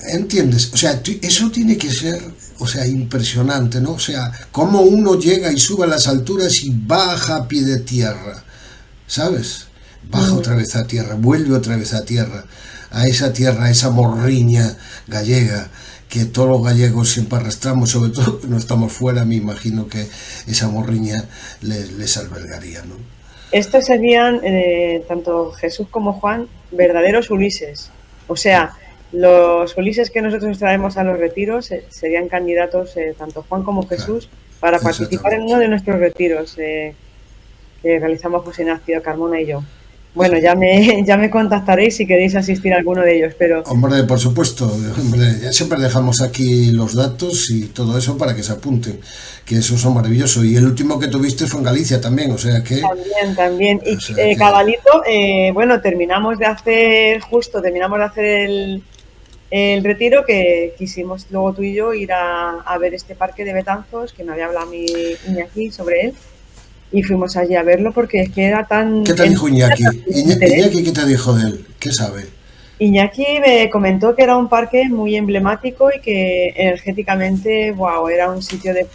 [SPEAKER 1] ¿Entiendes? O sea, eso tiene que ser, o sea, impresionante, ¿no? O sea, cómo uno llega y sube a las alturas y baja a pie de tierra, ¿sabes? Baja otra vez a tierra, vuelve otra vez a esa morriña gallega que todos los gallegos siempre arrastramos, sobre todo que no estamos fuera, me imagino que esa morriña les albergaría, ¿no?
[SPEAKER 2] Estos serían, tanto Jesús como Juan, verdaderos Ulises. O sea, los Ulises que nosotros traemos a los retiros serían candidatos, tanto Juan como
[SPEAKER 1] Claro,
[SPEAKER 2] Jesús, para participar en
[SPEAKER 1] exactamente.
[SPEAKER 2] uno de nuestros retiros que realizamos José Ignacio, Carmona y yo. Bueno,
[SPEAKER 1] Sí.
[SPEAKER 2] ya me contactaréis si queréis asistir a alguno de ellos, pero
[SPEAKER 1] Hombre, por supuesto, hombre, ya siempre dejamos aquí los datos y todo eso para que se apunten, que eso son maravilloso. Y el último que tuviste fue en Galicia también,
[SPEAKER 2] también, también.
[SPEAKER 1] o
[SPEAKER 2] Y
[SPEAKER 1] sea que,
[SPEAKER 2] Cabalito, bueno, terminamos de hacer el retiro que quisimos luego tú y yo ir a ver este parque de Betanzos, que me había hablado mi Iñaki sobre él, y fuimos allí a verlo porque es que era
[SPEAKER 1] ¿qué
[SPEAKER 2] tan
[SPEAKER 1] te dijo Iñaki?
[SPEAKER 2] interés.
[SPEAKER 1] Iñaki, ¿qué te dijo de él? ¿Qué sabe?
[SPEAKER 2] Iñaki me comentó que era un parque muy emblemático y que energéticamente, wow, era un sitio de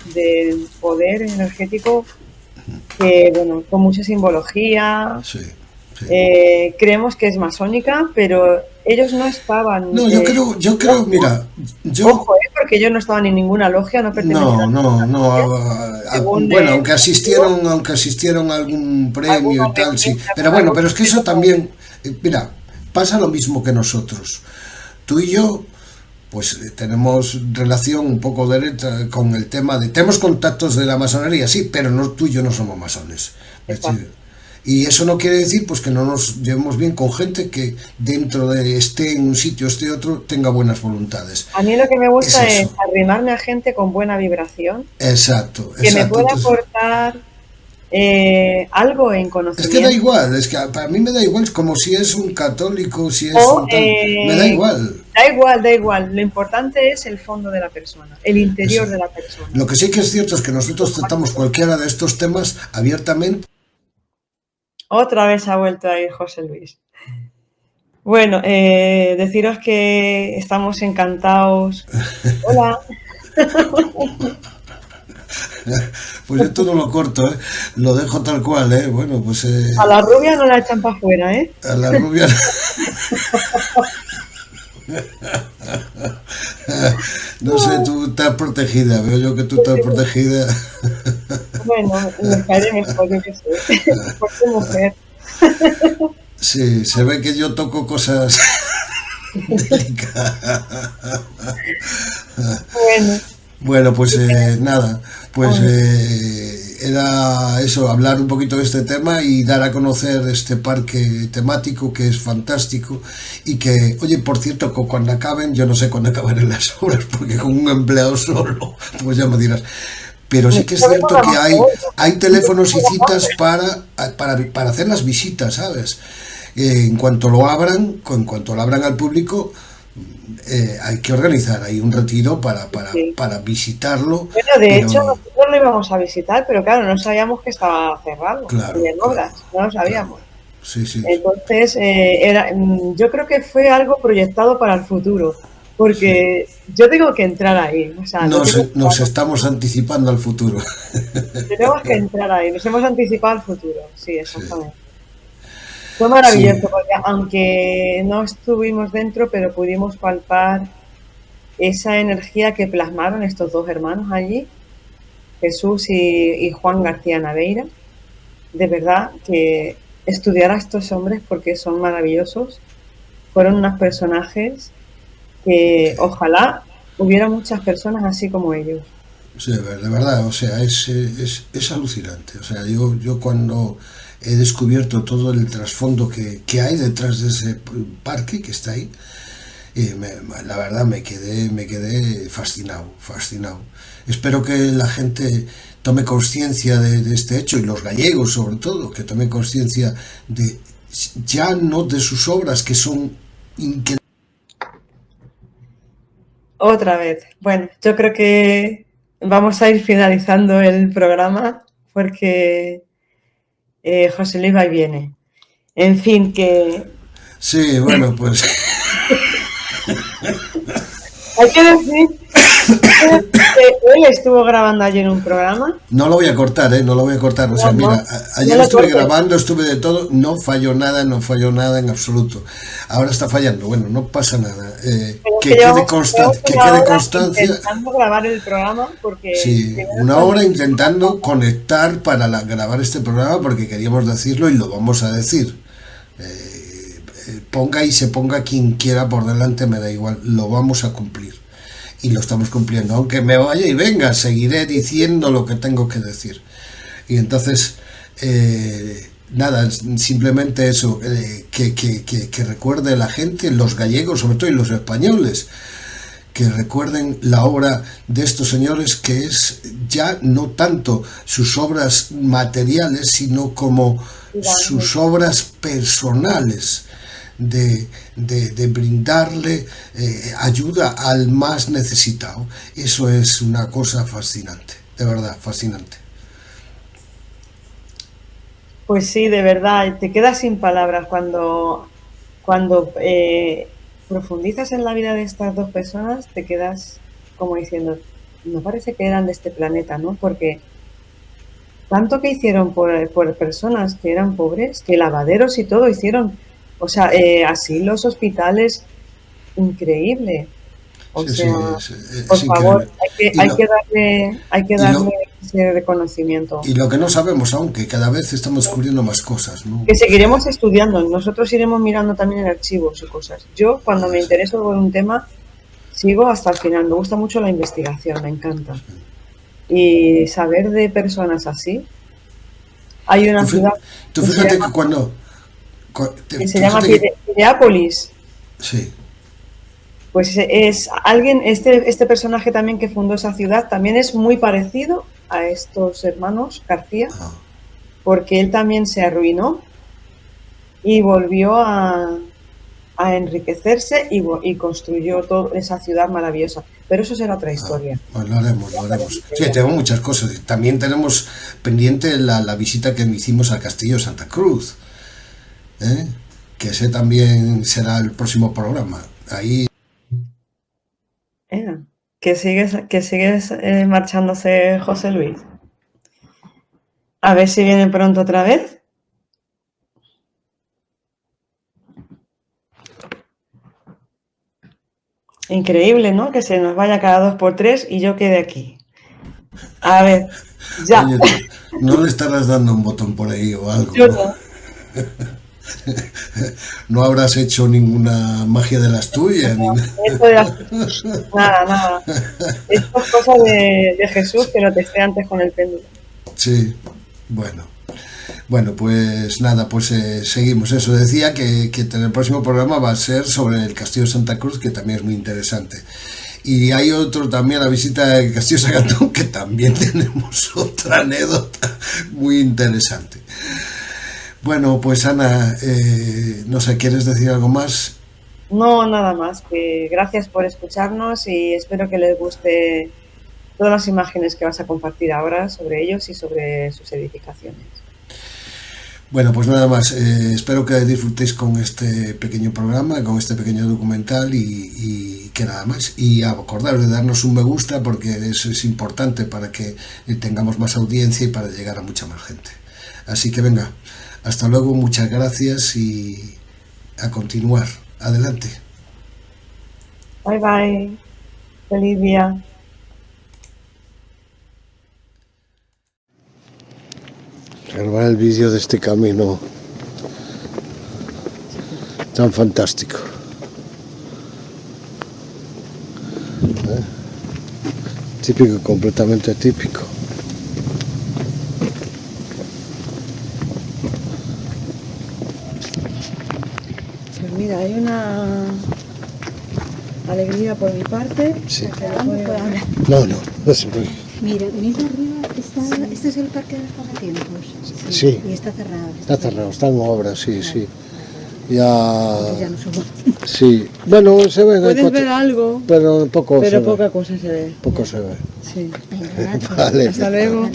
[SPEAKER 2] poder energético que, bueno, con mucha simbología.
[SPEAKER 1] Sí, sí.
[SPEAKER 2] Creemos que es masónica, pero ellos no estaban,
[SPEAKER 1] No, yo creo,
[SPEAKER 2] logia,
[SPEAKER 1] mira, yo
[SPEAKER 2] ojo, porque ellos no estaban en ninguna logia, no pertenecían a ninguna
[SPEAKER 1] no,
[SPEAKER 2] logia, según
[SPEAKER 1] bueno,
[SPEAKER 2] digo,
[SPEAKER 1] aunque asistieron a algún premio y
[SPEAKER 2] algunos
[SPEAKER 1] tal, sí,
[SPEAKER 2] reunirse
[SPEAKER 1] pero
[SPEAKER 2] alguna
[SPEAKER 1] bueno,
[SPEAKER 2] cosa,
[SPEAKER 1] pero es que eso
[SPEAKER 2] pero
[SPEAKER 1] también, mira, pasa lo mismo que nosotros. Tú y yo pues tenemos relación un poco directa con el tema de... Tenemos contactos de la masonería, sí, pero no, tú y yo no somos masones. Es
[SPEAKER 2] exacto.
[SPEAKER 1] decir, y eso no quiere decir pues que no nos llevemos bien con gente que dentro de esté en un sitio, esté otro, tenga buenas voluntades.
[SPEAKER 2] A mí lo que me
[SPEAKER 1] Es
[SPEAKER 2] gusta es
[SPEAKER 1] eso.
[SPEAKER 2] arrimarme a gente con buena vibración,
[SPEAKER 1] Exacto,
[SPEAKER 2] que me
[SPEAKER 1] exacto.
[SPEAKER 2] pueda
[SPEAKER 1] Entonces,
[SPEAKER 2] aportar algo en
[SPEAKER 1] es que da
[SPEAKER 2] conocimiento
[SPEAKER 1] igual, es que para mí me da igual, como si es un católico, si es
[SPEAKER 2] o
[SPEAKER 1] un tal, me da igual.
[SPEAKER 2] da igual, da igual. Lo importante es el fondo de la persona, el
[SPEAKER 1] Eso.
[SPEAKER 2] interior de la persona.
[SPEAKER 1] Lo que sí que es cierto es que nosotros tratamos cualquiera de estos temas abiertamente.
[SPEAKER 2] Otra vez ha vuelto a ir José Luis. Bueno, deciros que estamos encantados. Hola.
[SPEAKER 1] Pues yo todo lo corto, ¿eh? Lo dejo tal cual, ¿eh? Bueno, pues
[SPEAKER 2] A la rubia no la echan para afuera, ¿eh?
[SPEAKER 1] a la rubia, no sé, tú estás protegida, veo yo que tú estás protegida.
[SPEAKER 2] Bueno, me caeré mejor, yo qué sé. Por ser mujer.
[SPEAKER 1] Sí, se ve que yo toco cosas delicadas.
[SPEAKER 2] Bueno,
[SPEAKER 1] Bueno, pues nada, pues
[SPEAKER 2] bueno,
[SPEAKER 1] era eso, hablar un poquito de este tema y dar a conocer este parque temático que es fantástico y que, oye, por cierto, cuando acaben, yo no sé cuándo acabarán las obras, porque con un empleado solo, pues ya me dirás. Pero sí que es
[SPEAKER 2] nosotros
[SPEAKER 1] cierto que
[SPEAKER 2] vamos a ver.
[SPEAKER 1] hay teléfonos y citas para hacer las visitas, ¿sabes? En cuanto lo abran al público, hay que organizar ahí un retiro
[SPEAKER 2] Sí.
[SPEAKER 1] para visitarlo,
[SPEAKER 2] Bueno, de hecho,
[SPEAKER 1] pero
[SPEAKER 2] nosotros lo íbamos a visitar, pero claro, no sabíamos que estaba cerrado y
[SPEAKER 1] claro,
[SPEAKER 2] en
[SPEAKER 1] claro,
[SPEAKER 2] obras, no lo
[SPEAKER 1] claro.
[SPEAKER 2] sabíamos.
[SPEAKER 1] Sí, sí,
[SPEAKER 2] Entonces, yo creo que fue algo proyectado para el futuro,
[SPEAKER 1] sí.
[SPEAKER 2] porque yo tengo que entrar ahí, o sea, lo tengo
[SPEAKER 1] Nos
[SPEAKER 2] claro.
[SPEAKER 1] estamos anticipando al futuro.
[SPEAKER 2] Tenemos que entrar ahí, nos hemos anticipado al futuro, sí,
[SPEAKER 1] Sí,
[SPEAKER 2] exactamente. Fue maravilloso,
[SPEAKER 1] sí,
[SPEAKER 2] porque aunque no estuvimos dentro, pero pudimos palpar esa energía que plasmaron estos dos hermanos allí, Jesús y Juan García Naveira. De verdad que estudiar a estos hombres porque son maravillosos. fueron unos personajes que ojalá hubiera muchas personas así como ellos.
[SPEAKER 1] Sí, de verdad, o sea, es alucinante. O sea, yo cuando he descubierto todo el trasfondo que hay detrás de ese parque que está ahí, la verdad me quedé fascinado, fascinado. Espero que la gente tome conciencia de este hecho, y los gallegos sobre todo, que tomen conciencia de ya no de sus obras que son increíbles.
[SPEAKER 2] Otra vez. Bueno, yo creo que vamos a ir finalizando el programa porque José Luis va y viene. En fin, que
[SPEAKER 1] Sí, bueno, pues
[SPEAKER 2] hay que decir que él estuvo grabando ayer un programa.
[SPEAKER 1] no lo voy a cortar, ¿eh? No lo voy a cortar. O
[SPEAKER 2] No,
[SPEAKER 1] sea, mira,
[SPEAKER 2] no, no
[SPEAKER 1] ayer
[SPEAKER 2] lo
[SPEAKER 1] estuve
[SPEAKER 2] cortes.
[SPEAKER 1] grabando, estuve de todo, no falló nada, no falló nada en absoluto. Ahora está fallando, bueno, no pasa nada.
[SPEAKER 2] Pero es que
[SPEAKER 1] Que quede
[SPEAKER 2] llevamos
[SPEAKER 1] que
[SPEAKER 2] una
[SPEAKER 1] quede
[SPEAKER 2] hora
[SPEAKER 1] constancia.
[SPEAKER 2] intentando grabar el programa porque
[SPEAKER 1] Sí,
[SPEAKER 2] primero
[SPEAKER 1] una
[SPEAKER 2] cuando
[SPEAKER 1] hora intentando conectar para grabar este programa porque queríamos decirlo y lo vamos a decir. Ponga y se ponga quien quiera por delante, me da igual, lo vamos a cumplir. Y lo estamos cumpliendo. Aunque me vaya y venga, seguiré diciendo lo que tengo que decir. Y entonces, nada, simplemente eso, que recuerde la gente, los gallegos sobre todo y los españoles, que recuerden la obra de estos señores, que es ya no tanto sus obras materiales, sino como
[SPEAKER 2] digamos,
[SPEAKER 1] sus obras personales, de brindarle ayuda al más necesitado. Eso es una cosa fascinante, de verdad, fascinante.
[SPEAKER 2] pues sí, de verdad, te quedas sin palabras cuando profundizas en la vida de estas dos personas, te quedas como diciendo, no parece que eran de este planeta, ¿no? Porque tanto que hicieron por personas que eran pobres, que lavaderos y todo hicieron, o sea, asilos, hospitales, increíble. O
[SPEAKER 1] Sí,
[SPEAKER 2] sea,
[SPEAKER 1] sí, es
[SPEAKER 2] por favor,
[SPEAKER 1] increíble. Y lo,
[SPEAKER 2] hay que
[SPEAKER 1] y
[SPEAKER 2] darle
[SPEAKER 1] lo,
[SPEAKER 2] ese reconocimiento.
[SPEAKER 1] y lo que no sabemos aún, que cada vez estamos descubriendo más cosas, ¿no?
[SPEAKER 2] Que
[SPEAKER 1] O sea,
[SPEAKER 2] seguiremos estudiando, nosotros iremos mirando también en archivos y cosas. Yo, cuando me intereso por un tema, sigo hasta el final. Me gusta mucho la investigación, me encanta. Y saber de personas así. Hay
[SPEAKER 1] tú,
[SPEAKER 2] una ciudad
[SPEAKER 1] tú
[SPEAKER 2] que se
[SPEAKER 1] fíjate
[SPEAKER 2] llama,
[SPEAKER 1] que cuando,
[SPEAKER 2] que se
[SPEAKER 1] tú
[SPEAKER 2] llama
[SPEAKER 1] fíjate que,
[SPEAKER 2] Piriápolis.
[SPEAKER 1] sí,
[SPEAKER 2] Pues es alguien, este personaje también que fundó esa ciudad, también es muy parecido a estos hermanos García,
[SPEAKER 1] ah,
[SPEAKER 2] porque él también se arruinó y volvió a enriquecerse y construyó toda esa ciudad maravillosa. Pero eso será otra historia.
[SPEAKER 1] pues lo haremos, lo haremos. Sí, tenemos muchas cosas. También tenemos pendiente la visita que hicimos al Castillo de Santa Cruz, ¿eh? Que ese también será el próximo programa. Ahí,
[SPEAKER 2] Eh, que sigues marchándose José Luis. A ver si viene pronto otra vez. Increíble, ¿no? Que se nos vaya cada 2 por 3 y yo quede aquí. A ver, ya.
[SPEAKER 1] oye, no le estarás dando un botón por ahí o algo,
[SPEAKER 2] Yo
[SPEAKER 1] ¿no?
[SPEAKER 2] no.
[SPEAKER 1] No habrás hecho ninguna magia de las tuyas, ni nada.
[SPEAKER 2] Esto de nada, nada. Esto es cosa de Jesús que lo testé antes con el péndulo.
[SPEAKER 1] Sí, bueno. Bueno, pues nada, pues seguimos. Eso decía que en el próximo programa va a ser sobre el Castillo de Santa Cruz, que también es muy interesante. Y hay otro también, la visita del Castillo de Sagantón, que también tenemos otra anécdota muy interesante. Bueno, pues Ana, no sé, ¿quieres decir algo más?
[SPEAKER 2] No, nada más. Que gracias por escucharnos y espero que les guste todas las imágenes que vas a compartir ahora sobre ellos y sobre sus edificaciones.
[SPEAKER 1] Bueno, pues nada más. Espero que disfrutéis con este pequeño programa, con este pequeño documental y que nada más. Y acordaros de darnos un me gusta porque eso es importante para que tengamos más audiencia y para llegar a mucha más gente. Así que venga, hasta luego, muchas gracias y a continuar. Adelante.
[SPEAKER 2] Bye bye. Feliz día.
[SPEAKER 1] Grabar el vídeo de este camino tan fantástico. Típico, completamente típico.
[SPEAKER 2] Pues mira, hay una alegría por mi parte.
[SPEAKER 1] Sí.
[SPEAKER 2] Que no puedo hablar.
[SPEAKER 1] No se puede.
[SPEAKER 3] Mira, ¿veis arriba? Este es el parque de los pasatiempos.
[SPEAKER 1] Sí.
[SPEAKER 3] Y está cerrado.
[SPEAKER 1] Está cerrado, está en obra, sí, sí. Ya...
[SPEAKER 3] Entonces ya no subo.
[SPEAKER 1] Sí. Bueno, se ve...
[SPEAKER 2] Puedes ver algo,
[SPEAKER 1] pero poco se
[SPEAKER 2] pero
[SPEAKER 1] ve.
[SPEAKER 2] poca cosa se ve.
[SPEAKER 1] Poco se ve.
[SPEAKER 2] Sí.
[SPEAKER 3] Venga, gracias.
[SPEAKER 1] Vale.
[SPEAKER 2] Hasta luego.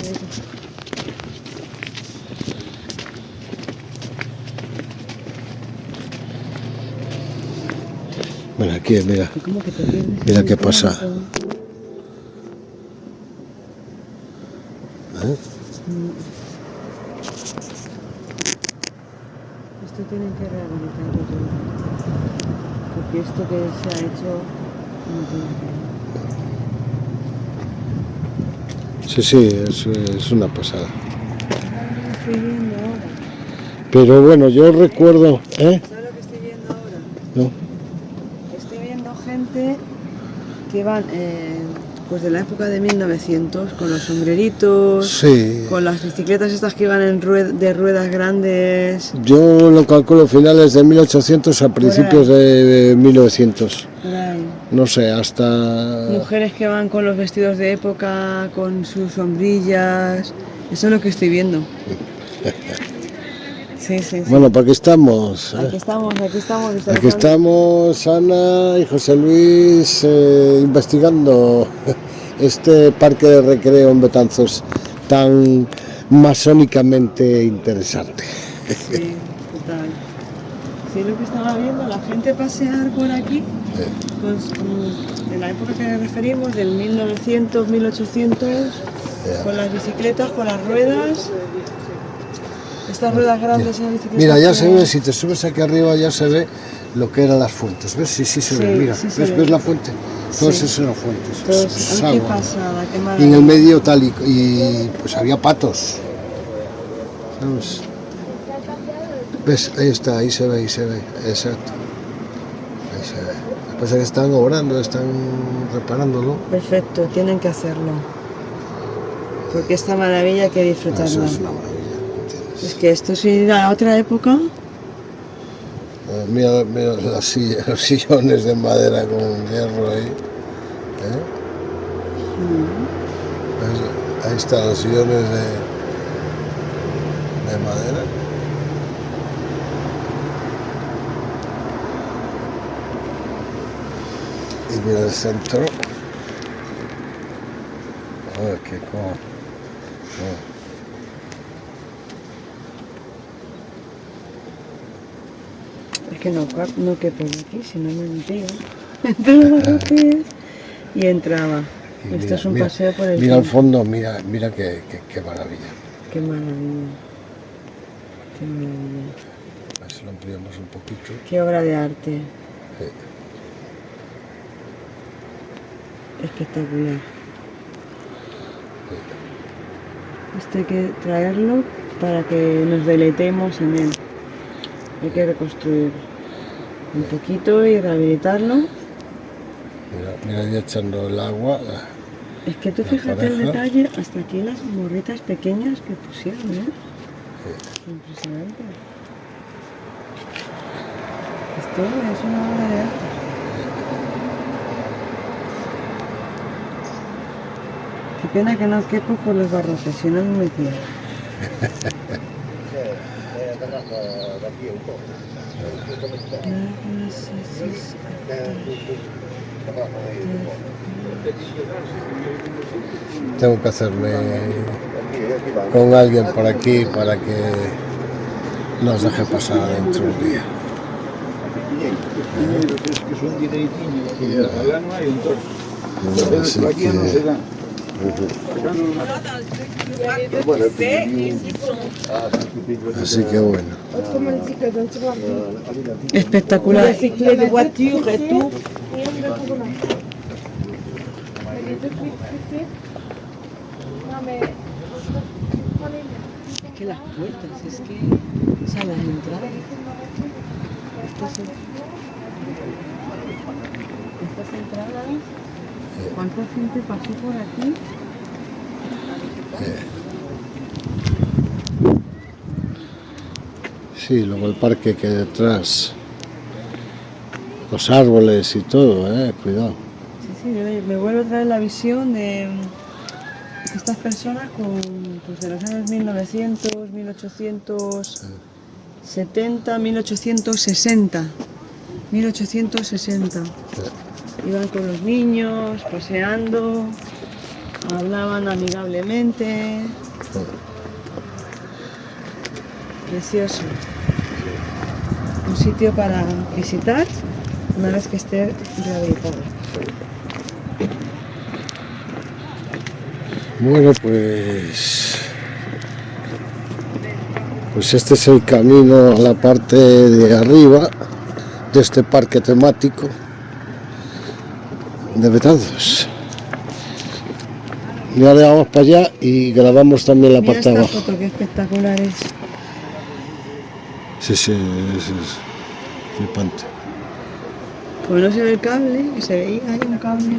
[SPEAKER 1] Bueno, aquí, mira.
[SPEAKER 2] ¿Y cómo que te pierdes?
[SPEAKER 1] Mira qué pasa. ¿Eh?
[SPEAKER 2] Esto tienen que rehabilitarlo todo. Porque esto que se ha hecho no tiene que...
[SPEAKER 1] Sí, sí, es una pasada.
[SPEAKER 2] Estoy viendo ahora.
[SPEAKER 1] Pero bueno, yo recuerdo...
[SPEAKER 2] ¿Sabes lo que estoy viendo ahora?
[SPEAKER 1] No.
[SPEAKER 2] Estoy viendo gente que van pues de la época de 1900 con los sombreritos,
[SPEAKER 1] Sí.
[SPEAKER 2] con las bicicletas estas que iban en de ruedas grandes.
[SPEAKER 1] Yo lo calculo finales de 1800 a principios de 1900.
[SPEAKER 2] Por ahí.
[SPEAKER 1] No sé, hasta...
[SPEAKER 2] Mujeres que van con los vestidos de época, con sus sombrillas. Eso es lo que estoy viendo. Sí, sí, sí.
[SPEAKER 1] Bueno, pues aquí estamos.
[SPEAKER 2] Aquí estamos.
[SPEAKER 1] Aquí estamos, Ana y José Luis, investigando este parque de recreo en Betanzos tan masónicamente interesante.
[SPEAKER 2] Sí, total. Sí, lo que estaba viendo, la gente pasear por aquí, en la época que nos referimos, del 1900, 1800, con las bicicletas, con las ruedas. Estas ruedas grandes, esas bicicletas.
[SPEAKER 1] Mira, ya se ve, si te subes aquí arriba ya se ve lo que eran las fuentes. ¿Ves? Sí, sí se ve, mira.
[SPEAKER 2] Sí se
[SPEAKER 1] ¿Ves?
[SPEAKER 2] ve.
[SPEAKER 1] ¿Ves la fuente? Todas
[SPEAKER 2] Sí.
[SPEAKER 1] esas eran fuentes.
[SPEAKER 2] Entonces,
[SPEAKER 1] Es
[SPEAKER 2] qué
[SPEAKER 1] agua.
[SPEAKER 2] pasada, qué
[SPEAKER 1] Y
[SPEAKER 2] maravilla.
[SPEAKER 1] en el medio tal y pues había patos. ¿Sabes? ¿Ves? Ahí está, ahí se ve, exacto. Ahí se ve. Lo que pasa es que están obrando, están reparándolo.
[SPEAKER 2] Perfecto, tienen que hacerlo. Porque esta maravilla hay que disfrutarla.
[SPEAKER 1] Eso es una maravilla. ¿Entiendes?
[SPEAKER 2] Es que esto si era a otra época,
[SPEAKER 1] Mira, mira los sillones de madera con hierro ahí. ¿Ves? Ahí están los sillones de madera. Y mira el centro. Qué cosa.
[SPEAKER 2] es que no quepo aquí, si no me metía. Entre los barrotes y entraba.
[SPEAKER 1] Y
[SPEAKER 2] Esto
[SPEAKER 1] mira,
[SPEAKER 2] es un
[SPEAKER 1] mira,
[SPEAKER 2] paseo por el
[SPEAKER 1] mira al
[SPEAKER 2] centro.
[SPEAKER 1] fondo, mira qué maravilla.
[SPEAKER 2] Qué maravilla. Qué maravilla.
[SPEAKER 1] A ver si lo ampliamos un poquito.
[SPEAKER 2] Qué obra de arte.
[SPEAKER 1] Sí.
[SPEAKER 2] Espectacular. Esto hay que traerlo para que nos deleitemos en él. Hay que reconstruir un poquito y rehabilitarlo.
[SPEAKER 1] Mira ya echando el agua.
[SPEAKER 2] Es que tú
[SPEAKER 1] La
[SPEAKER 2] fíjate el
[SPEAKER 1] pareja.
[SPEAKER 2] detalle, hasta aquí las morritas pequeñas que pusieron, ¿eh? Impresionante. Esto es una obra de arte. Qué pena que no quepo por los barrotes, si no me metía.
[SPEAKER 1] Tengo que hacerme con alguien por aquí para que nos deje pasar adentro un día. Así así que bueno.
[SPEAKER 2] Espectacular. Es que las puertas, es que... O sea, las entradas... Estas entradas... ¿Cuánta gente pasó por aquí?
[SPEAKER 1] Sí, luego el parque que hay detrás, los árboles y todo, cuidado.
[SPEAKER 2] Sí, me vuelve a traer la visión de estas personas pues, de los años 1900, 1870, 1860. 1860. Iban con los niños, paseando, hablaban amigablemente. Precioso. Un sitio para visitar una vez que esté rehabilitado.
[SPEAKER 1] Bueno, pues este es el camino a la parte de arriba de este parque temático de Betanzos. Y ahora vamos para allá y grabamos también la
[SPEAKER 2] Mira
[SPEAKER 1] parte de
[SPEAKER 2] esta
[SPEAKER 1] abajo.
[SPEAKER 2] foto, qué espectacular es.
[SPEAKER 1] Sí, es flipante.
[SPEAKER 2] Como no se ve el cable, que se veía ahí un cable.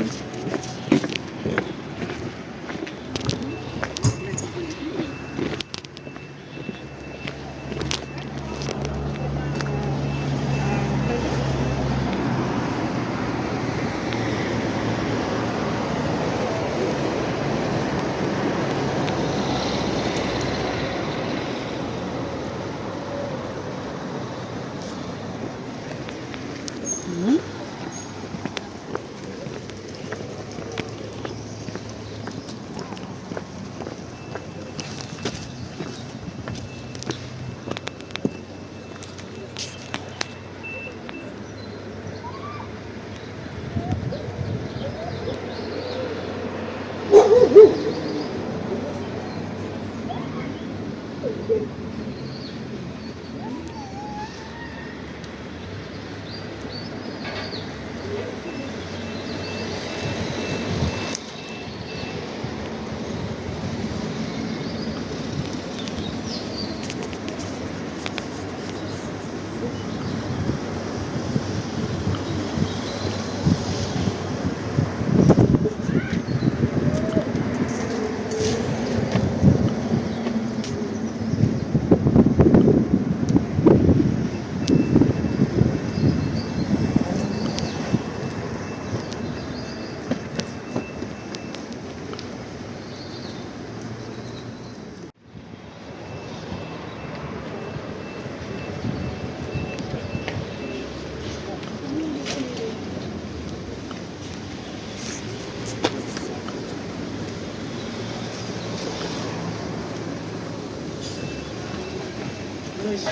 [SPEAKER 2] Esa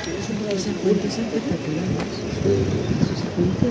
[SPEAKER 2] fuente es espectacular. Esa fuente es...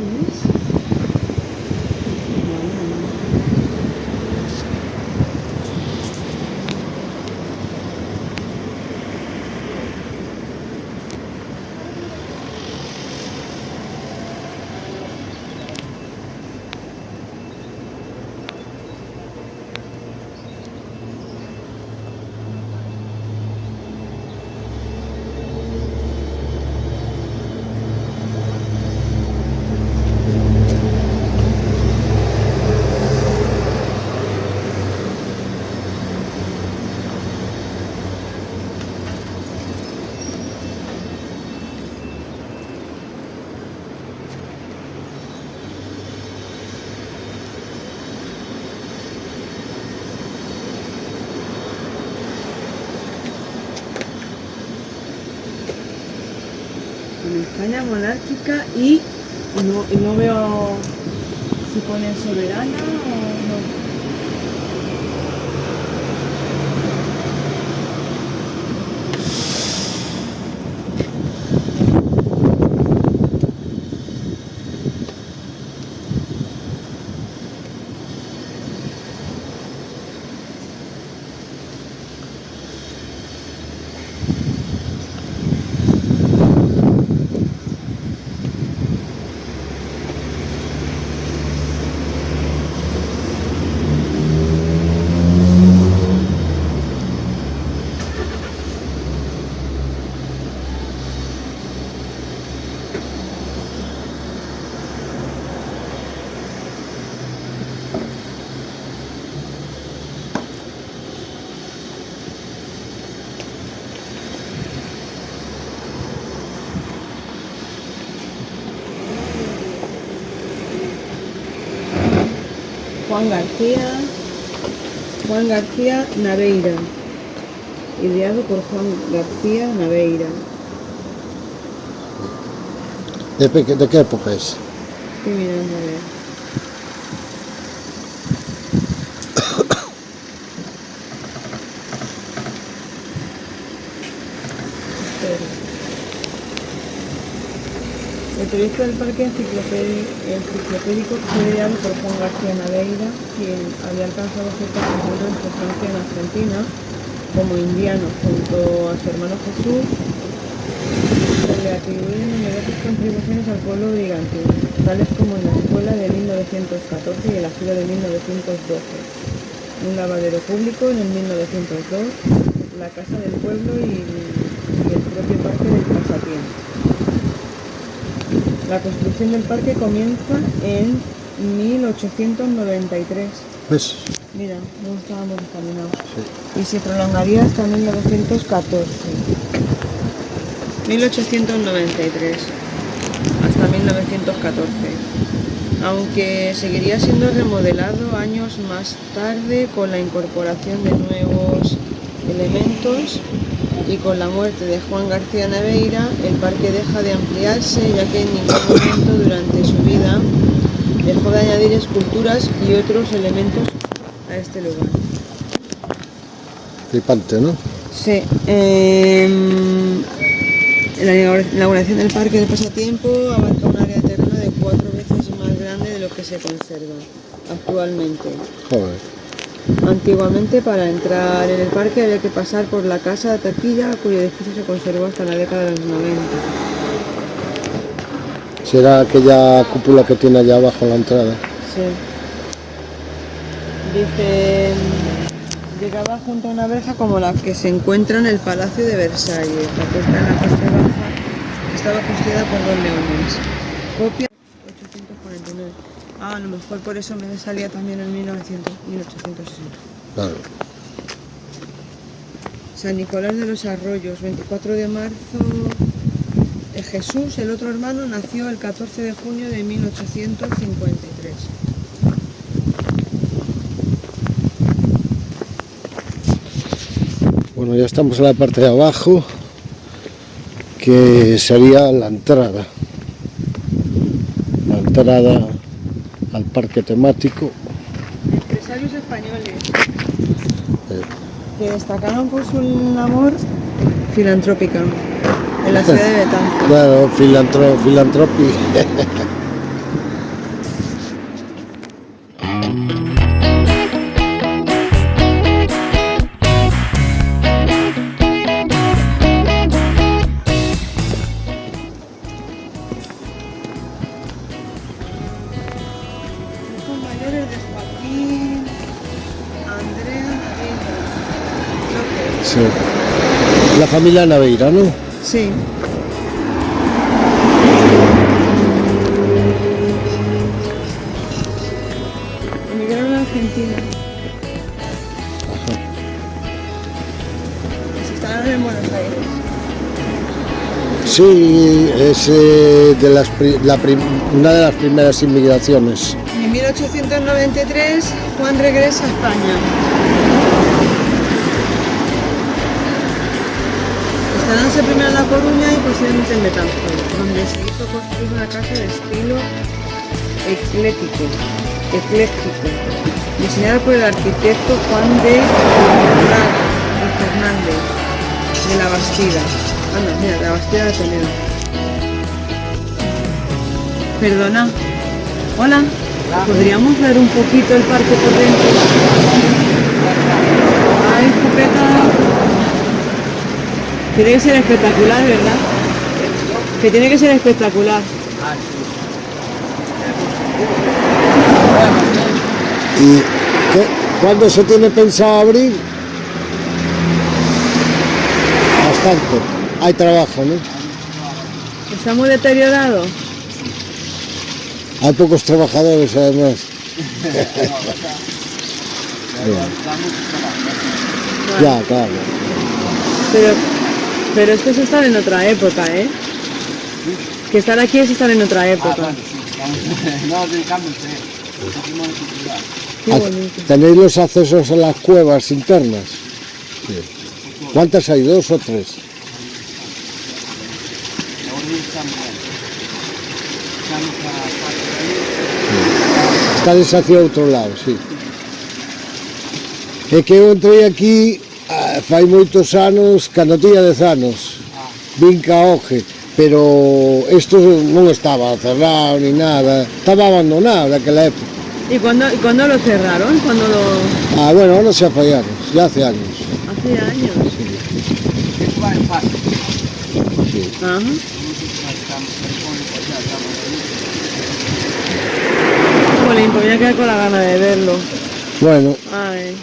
[SPEAKER 2] en España monárquica y no veo si pone soberana o no. Juan García Naveira. Ideado por Juan García Naveira.
[SPEAKER 1] ¿De qué época es?
[SPEAKER 2] Estoy mirando a ver. El proyecto del parque enciclopédico fue ideado por Juan García Naveira, quien había alcanzado cierta fama en su estancia en Argentina como indiano junto a su hermano Jesús. Se le atribuyen numerosas contribuciones al pueblo brigantino, tales como en la escuela de 1914 y el asilo de 1912, un lavadero público en el 1902, la casa del pueblo y el propio parque del pasatiempo. La construcción del parque comienza en 1893.
[SPEAKER 1] ¿Ves?
[SPEAKER 2] Mira, no estábamos encaminados.
[SPEAKER 1] Sí.
[SPEAKER 2] Y se prolongaría hasta 1914. 1893 hasta 1914. Aunque seguiría siendo remodelado años más tarde con la incorporación de nuevos elementos. Y con la muerte de Juan García Naveira, el parque deja de ampliarse, ya que en ningún momento durante su vida dejó de añadir esculturas y otros elementos a este lugar.
[SPEAKER 1] Flipante, ¿no?
[SPEAKER 2] Sí. La inauguración del parque del pasatiempo abarca un área de terreno de 4 veces más grande de lo que se conserva actualmente.
[SPEAKER 1] Joder.
[SPEAKER 2] Antiguamente, para entrar en el parque había que pasar por la casa de taquilla, cuyo edificio se conservó hasta la década de los 90.
[SPEAKER 1] ¿Será aquella cúpula que tiene allá abajo en la entrada?
[SPEAKER 2] Sí. Dice, llegaba junto a una verja como la que se encuentra en el Palacio de Versalles. La puerta en la parte baja estaba custodiada por 2 leones. Copia 849. A lo mejor por eso me salía también en 1860.
[SPEAKER 1] Claro.
[SPEAKER 2] San Nicolás de los Arroyos, 24 de marzo. Jesús, el otro hermano, nació el 14 de junio de 1853.
[SPEAKER 1] Bueno, ya estamos en la parte de abajo, que sería la entrada. La entrada al parque temático.
[SPEAKER 2] Empresarios españoles que destacaron por su labor filantrópica en la ciudad de Betanzos.
[SPEAKER 1] Claro, filantropi.
[SPEAKER 2] Hijos mayores de Joaquín, Andrea Naveira.
[SPEAKER 1] Sí. La familia Naveira, ¿no?
[SPEAKER 2] Sí. Emigraron a Argentina. Se instalaron en Buenos Aires.
[SPEAKER 1] Sí, es una de las primeras inmigraciones.
[SPEAKER 2] En 1893, Juan regresa a España. Instalándose primero en La Coruña y posteriormente en Betanzos, donde se hizo construir una casa de estilo ecléctico, diseñada por el arquitecto Juan de Fernández de la Bastida. Anda, mira, la Bastida de Toledo. Perdona. Hola. ¿Podríamos ver un poquito el parque por dentro? Hay escopeta. Tiene que ser espectacular, ¿verdad? Que tiene que ser espectacular.
[SPEAKER 1] ¿Y cuándo se tiene pensado abrir? Bastante. Hay trabajo, ¿no?
[SPEAKER 2] Está muy deteriorado.
[SPEAKER 1] Hay pocos trabajadores, además. Ya, claro.
[SPEAKER 2] Pero esto es estar en otra época, ¿eh? Que estar aquí es estar en otra época.
[SPEAKER 4] Bueno, sí, no, del cambio, sí.
[SPEAKER 2] Qué bonito.
[SPEAKER 1] ¿Tenéis los accesos a las cuevas internas? Sí. ¿Cuántas hay? ¿2 o 3? Estades hacia outro lado, sí. É que eu entrei aquí fai moitos anos, cando tiña 10 anos. Vin ca Oje, pero isto non estaba cerrado ni nada, estaba abandonado naquela época.
[SPEAKER 2] ¿Y cuándo lo cerraron? ¿Cuándo lo...?
[SPEAKER 1] Bueno, ahora xa fai anos, ya hace años.
[SPEAKER 2] Hace años.
[SPEAKER 1] Sí.
[SPEAKER 2] Ajá. Jolín, pues voy a quedar con la gana de verlo.
[SPEAKER 1] Bueno,
[SPEAKER 2] Ay.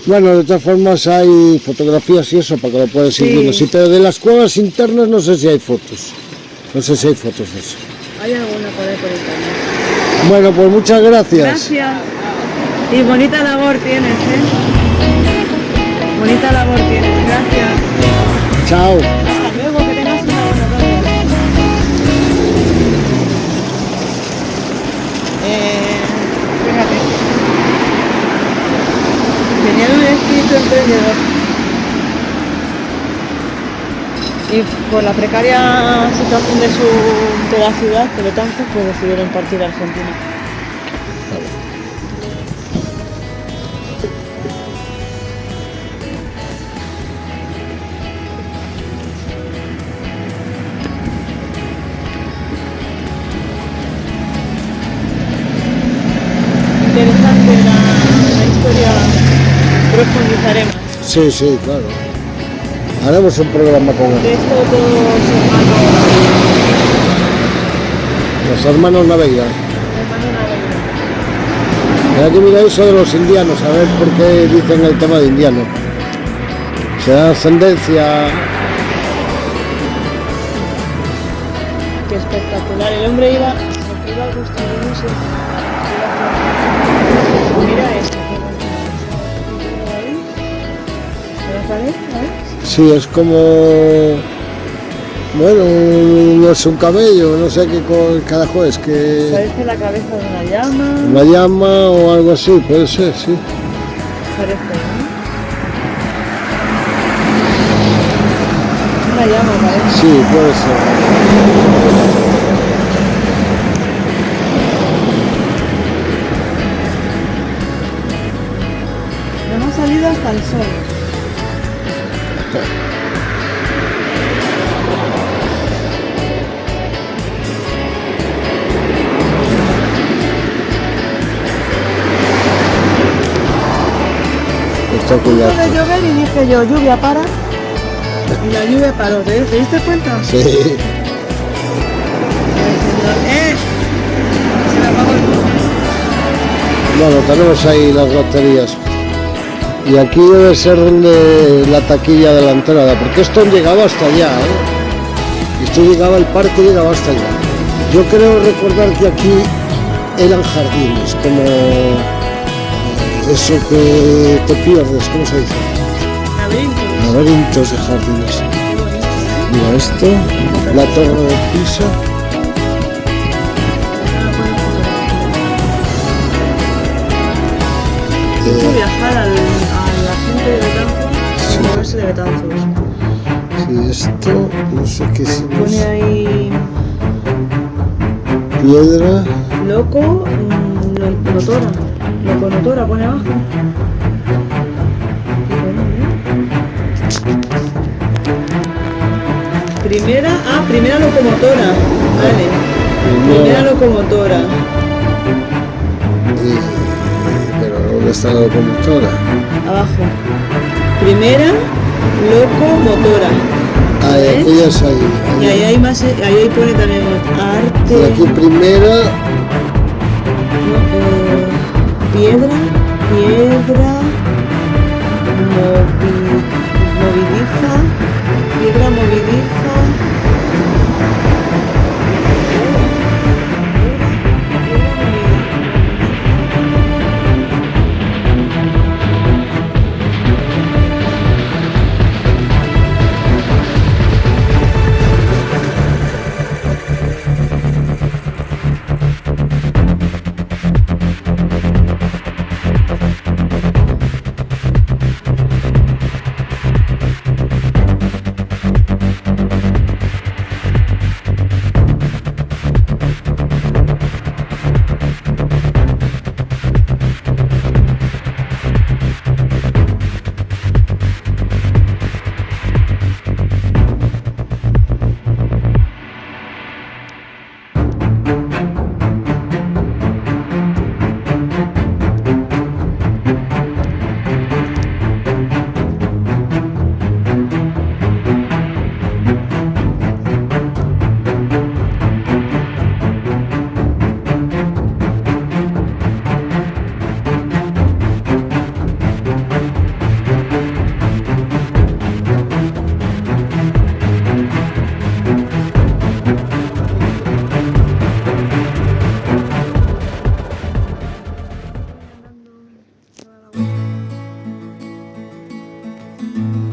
[SPEAKER 1] de todas formas hay fotografías y eso para que lo puedas ir
[SPEAKER 2] Sí.
[SPEAKER 1] viendo. Sí, pero de las cuevas internas no sé si hay fotos. No sé si hay fotos de eso.
[SPEAKER 2] Hay alguna por ahí por internet.
[SPEAKER 1] Bueno, pues muchas gracias.
[SPEAKER 2] Gracias. Y bonita labor tienes, ¿eh? Bonita labor tienes. Gracias.
[SPEAKER 1] Chao.
[SPEAKER 2] Hasta luego, que tengas una buena tarde. Fíjate. Tenía un espíritu emprendedor. Y por la precaria situación de la ciudad, de Betanzos, pues decidieron partir a Argentina. Interesante la historia, profundizaremos.
[SPEAKER 1] Sí, sí, claro. Haremos un programa con
[SPEAKER 2] De
[SPEAKER 1] él.
[SPEAKER 2] esto todos
[SPEAKER 1] Los hermanos Naveira.
[SPEAKER 2] hermanos navegantes.
[SPEAKER 1] Mira que mira eso de los indianos, a ver por qué dicen el tema de indiano. Se da ascendencia.
[SPEAKER 2] Qué espectacular. El hombre iba a construir un sitio. Mira esto. ¿Qué parece? A ver.
[SPEAKER 1] Sí, es como. Bueno, no es un camello, no sé qué carajo es, que.
[SPEAKER 2] Parece la cabeza de una llama.
[SPEAKER 1] Una llama o algo así, puede ser, sí.
[SPEAKER 2] Parece, ¿no? Una llama parece.
[SPEAKER 1] Sí, puede ser.
[SPEAKER 2] Nos ha salido hasta el sol.
[SPEAKER 1] Espectacular.
[SPEAKER 2] Empezó de llover y dije yo, lluvia para. Y la lluvia paró, ¿te diste cuenta?
[SPEAKER 1] Sí.
[SPEAKER 2] El señor, se me apagó el coche.
[SPEAKER 1] Bueno, tenemos ahí las baterías. Y aquí debe ser la taquilla de la entrada, porque esto llegaba hasta allá, ¿eh? Esto llegaba, el parque llegaba hasta allá. Yo creo recordar que aquí eran jardines, como eso que te pierdes, ¿cómo se dice?
[SPEAKER 2] Laberinto.
[SPEAKER 1] Laberintos de jardines.
[SPEAKER 2] Qué bonito, ¿eh?
[SPEAKER 1] Mira esto, la torre de Pisa.
[SPEAKER 2] Hizo viajar a la gente de Betanzos,
[SPEAKER 1] Sí.
[SPEAKER 2] a moverse de Betanzos.
[SPEAKER 1] Sí, esto, no sé qué es.
[SPEAKER 2] Pone ahí
[SPEAKER 1] Piedra.
[SPEAKER 2] locomotora pone abajo. Primera locomotora, vale. Primera locomotora.
[SPEAKER 1] Pero ¿dónde está la locomotora?
[SPEAKER 2] Abajo. Primera locomotora.
[SPEAKER 1] Ah, y
[SPEAKER 2] ¿Ves?
[SPEAKER 1] aquellas ahí.
[SPEAKER 2] Y ahí pone también
[SPEAKER 1] Y
[SPEAKER 2] arte,
[SPEAKER 1] aquí primera.
[SPEAKER 2] piedra, movediza, piedra movediza.
[SPEAKER 3] Gracias.